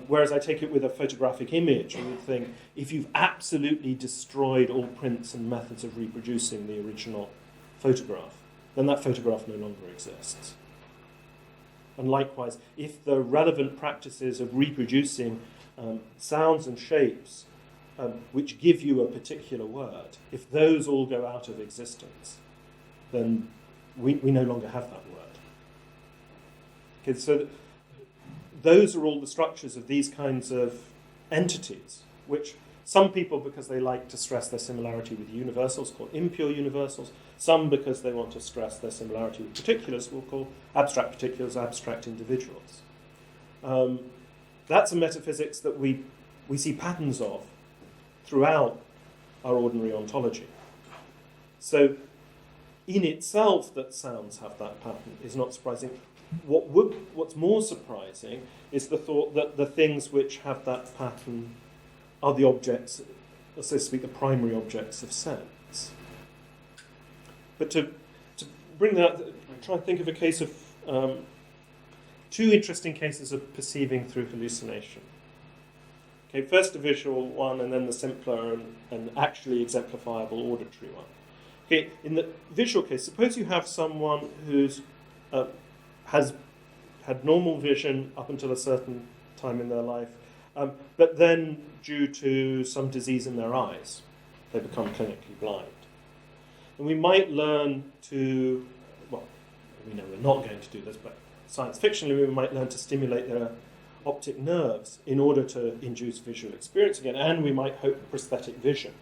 Whereas I take it with a photographic image, you would think, if you've absolutely destroyed all prints and methods of reproducing the original photograph, then that photograph no longer exists. And likewise, if the relevant practices of reproducing sounds and shapes which give you a particular word, if those all go out of existence, then we no longer have that word. Okay, so those are all the structures of these kinds of entities, which some people, because they like to stress their similarity with universals, call impure universals. Some, because they want to stress their similarity with particulars, will call abstract particulars abstract individuals. That's a metaphysics that we see patterns of throughout our ordinary ontology. So, in itself, that sounds have that pattern is not surprising. What's more surprising is the thought that the things which have that pattern are the objects, so to speak, the primary objects of sense. But to bring that, try and think of a case of two interesting cases of perceiving through hallucination. Okay, first a visual one, and then the simpler and actually exemplifiable auditory one. Okay, in the visual case, suppose you have someone who's has had normal vision up until a certain time in their life, but then due to some disease in their eyes, they become clinically blind. And we might learn to, well, we know we're not going to do this, but science fictionally we might learn to stimulate their optic nerves in order to induce visual experience again, and we might hope prosthetic vision.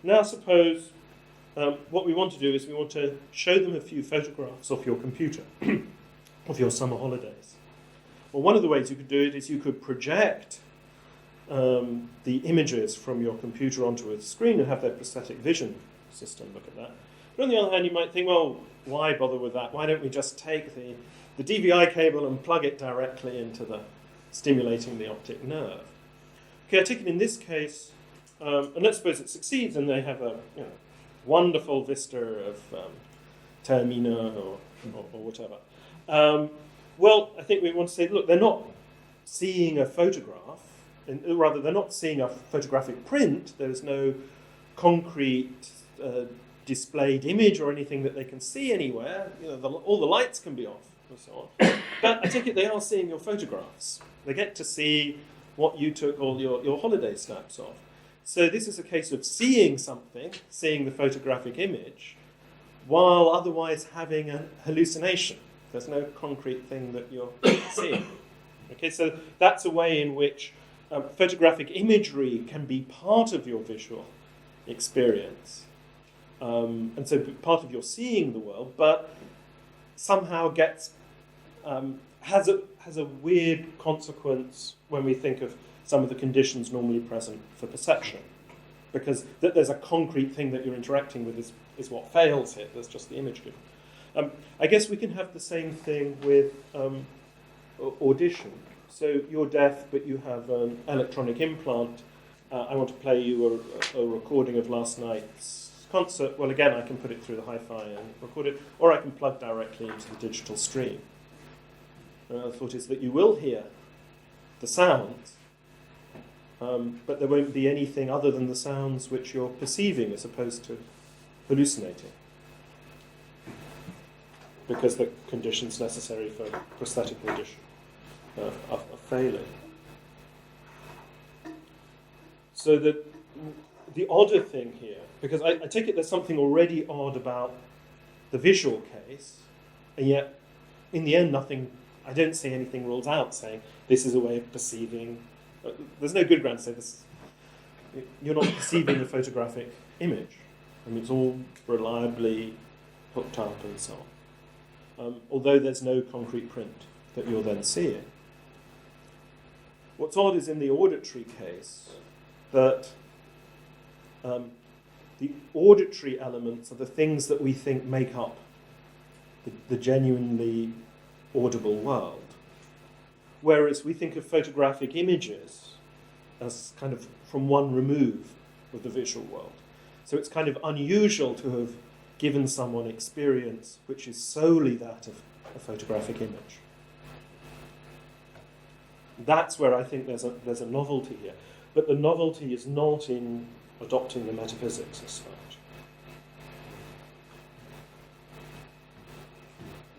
Now suppose what we want to do is we want to show them a few photographs of your computer, of your summer holidays. Well, one of the ways you could do it is you could project the images from your computer onto a screen and have their prosthetic vision system look at that. But on the other hand, you might think, well, why bother with that? Why don't we just take the DVI cable and plug it directly into the stimulating the optic nerve? Okay, I take it in this case, and let's suppose it succeeds and they have a wonderful vista of Termina or whatever. Well, I think we want to say, look, they're not seeing a photograph, rather they're not seeing a photographic print. There's no concrete displayed image or anything that they can see anywhere. All the lights can be off and so on. But I take it they are seeing your photographs. They get to see what you took all your holiday snaps of. So this is a case of seeing something, seeing the photographic image, while otherwise having a hallucination. There's no concrete thing that you're seeing. Okay, so that's a way in which photographic imagery can be part of your visual experience. And so part of your seeing the world, but somehow has a weird consequence when we think of some of the conditions normally present for perception. Because that there's a concrete thing that you're interacting with is what fails here. There's just the image given. I guess we can have the same thing with audition. So you're deaf, but you have an electronic implant. I want to play you a recording of last night's concert. Well, again, I can put it through the hi-fi and record it, or I can plug directly into the digital stream. The thought is that you will hear the sounds, but there won't be anything other than the sounds which you're perceiving as opposed to hallucinating, because the conditions necessary for prosthetic audition are failing. So the odder thing here, because I take it there's something already odd about the visual case, and yet in the end I don't see anything rules out saying this is a way of perceiving. There's no good ground to say this. You're not perceiving the photographic image. I mean, it's all reliably hooked up and so on. Although there's no concrete print that you're then seeing. What's odd is in the auditory case that the auditory elements are the things that we think make up the genuinely audible world. Whereas we think of photographic images as kind of from one remove of the visual world. So it's kind of unusual to have given someone experience which is solely that of a photographic image. That's where I think there's a novelty here. But the novelty is not in adopting the metaphysics as such.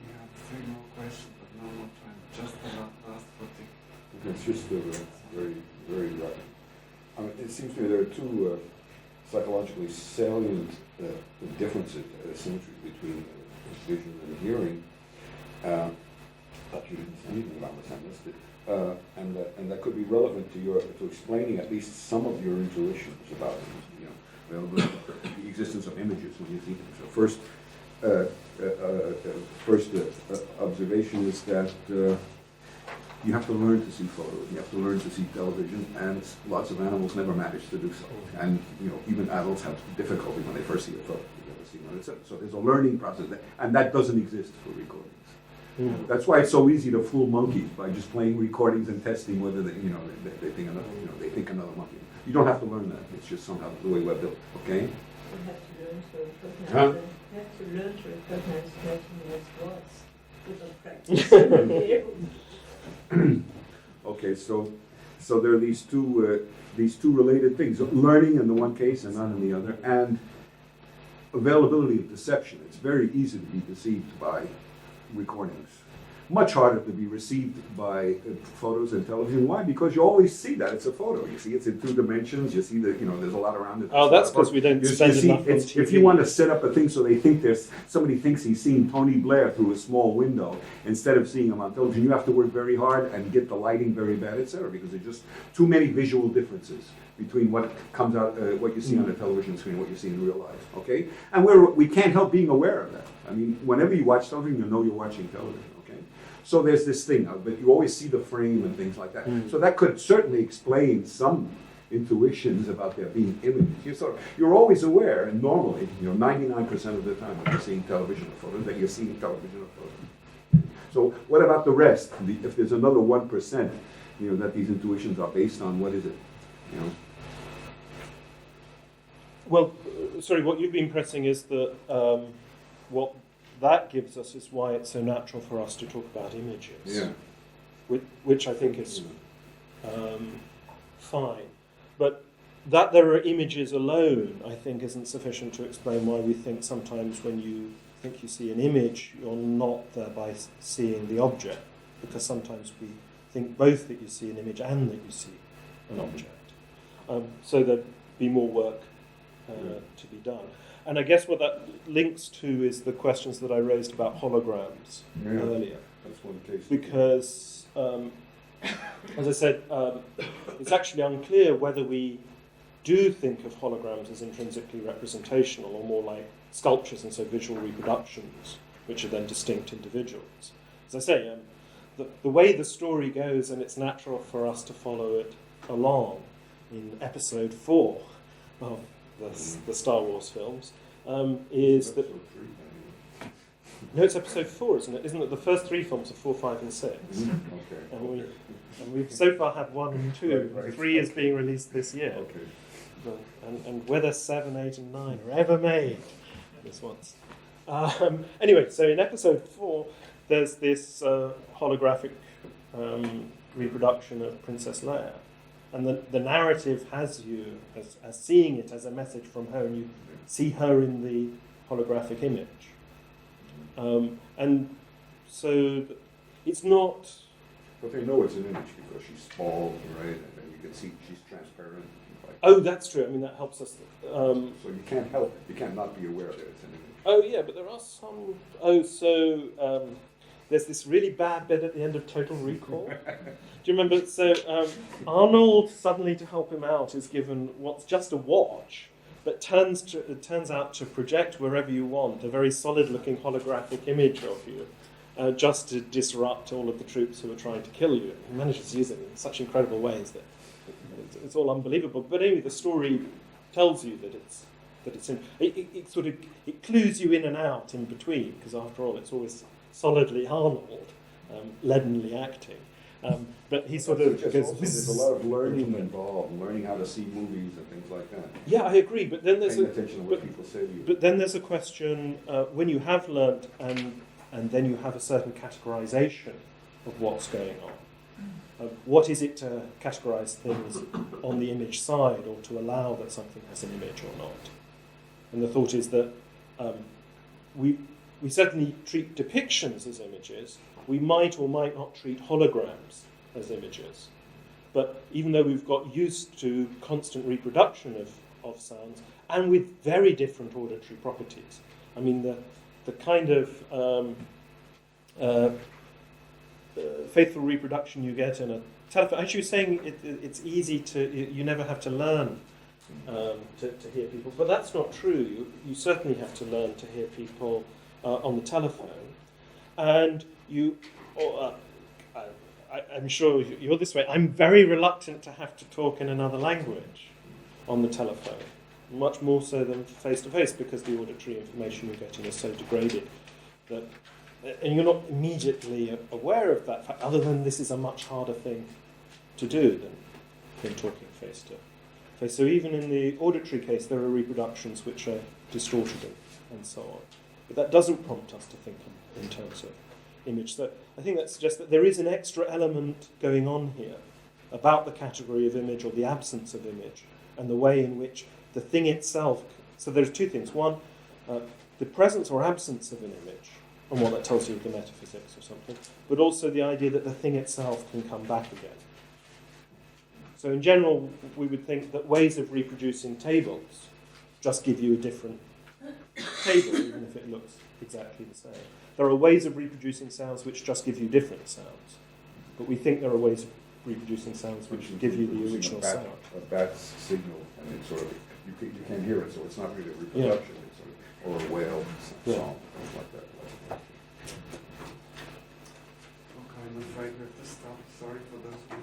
We have 3 more questions, but no more time. Just the last topic. It's just very, very rapid. I mean, it seems to me there are two psychologically salient differences, asymmetry between vision and hearing that you didn't say anything about this, I missed it. And that could be relevant to explaining at least some of your intuitions about the existence of images when you see them. So first observation is that you have to learn to see photos, you have to learn to see television, and lots of animals never manage to do so. And even adults have difficulty when they first see a photo. So there's a learning process, and that doesn't exist for recordings. Mm. That's why it's so easy to fool monkeys by just playing recordings and testing whether they think another monkey. You don't have to learn that. It's just somehow the way we're built. Okay. You have to learn to recognize 30 minutes words without practice. Okay, so there are these two related things: learning in the one case and not in the other, and availability of deception. It's very easy to be deceived by recordings. much harder to be received by photos and television. Why? Because you always see that it's a photo. You see it's in two dimensions. You see that, there's a lot around it. Oh, that's because we don't spend enough on TV. If you want to set up a thing so they think somebody thinks he's seeing Tony Blair through a small window instead of seeing him on television, you have to work very hard and get the lighting very bad, etc. Because there's just too many visual differences between what comes out, what you see on the television screen and what you see in real life. Okay, and we can't help being aware of that. I mean, whenever you watch television, you know you're watching television. Okay, so there's this thing, but you always see the frame and things like that. So that could certainly explain some intuitions about there being images. You're always aware, and normally, 99% of the time when you're seeing television or photos, that you're seeing television or photos. So what about the rest? If there's another 1%, that these intuitions are based on, what is it? Well, sorry, what you've been pressing is that what that gives us is why it's so natural for us to talk about images. Yeah. Which I think is fine. But that there are images alone, I think, isn't sufficient to explain why we think sometimes when you think you see an image, you're not thereby seeing the object. Because sometimes we think both that you see an image and that you see an object. So there'd be more work to be done. And I guess what that links to is the questions that I raised about holograms earlier. That's one case. Because, as I said, it's actually unclear whether we do think of holograms as intrinsically representational or more like sculptures and so visual reproductions, which are then distinct individuals. As I say, the way the story goes, and it's natural for us to follow it along in episode 4 of the Star Wars films, is that... No, it's episode 4, isn't it? Isn't it the first 3 films are 4, 5 and 6? Okay. And we've so far had 1 and 2. Right. 3 is being released this year. Okay. And whether 7, 8 and 9 are ever made, this once. Anyway, so in episode 4, there's this holographic reproduction of Princess Leia. And the narrative has you as seeing it as a message from her, and you see her in the holographic image. And so it's not... But they know it's an image because she's small, right? And then you can see she's transparent. Oh, that's true. I mean, that helps us. So you can't help it. You can't not be aware that it's an image. Oh, yeah, but there are some... Oh, so there's this really bad bit at the end of Total Recall. Do you remember? So Arnold, suddenly to help him out, is given what's just a watch, but it turns out to project wherever you want a very solid-looking holographic image of you, just to disrupt all of the troops who are trying to kill you. He manages to use it in such incredible ways that it's all unbelievable. But anyway, the story tells you that it clues you in and out in between, because after all, it's always solidly Arnold, leadenly acting. But he sort of goes... There's a lot of learning involved, learning how to see movies and things like that. Yeah, I agree. But then there's Paying attention to what people say to you. But then there's a question, when you have learnt and then you have a certain categorization of what's going on. What is it to categorize things on the image side, or to allow that something has an image or not? And the thought is that we certainly treat depictions as images. We might or might not treat holograms as images. But even though we've got used to constant reproduction of sounds, and with very different auditory properties. I mean, the kind of faithful reproduction you get in a telephone. As you were saying, it's easy to, you never have to learn to hear people. But that's not true. You certainly have to learn to hear people on the telephone. And I'm sure you're this way. I'm very reluctant to have to talk in another language on the telephone, much more so than face-to-face, because the auditory information you're getting is so degraded that, and you're not immediately aware of that fact, other than this is a much harder thing to do than talking face-to-face. So even in the auditory case, there are reproductions which are distorted and so on. But that doesn't prompt us to think in terms of image. So I think that suggests that there is an extra element going on here about the category of image or the absence of image and the way in which the thing itself... So there's two things. One, the presence or absence of an image and what that tells you of the metaphysics or something, but also the idea that the thing itself can come back again. So in general, we would think that ways of reproducing tables just give you a different table, even if it looks exactly the same. There are ways of reproducing sounds which just give you different sounds, but we think there are ways of reproducing sounds which give you the original sound. A bat's signal, and it's sort of, you can't hear it, so it's not really a reproduction, it's sort of, or a whale song, things like that. Okay, I'm afraid we have to stop. Sorry for those who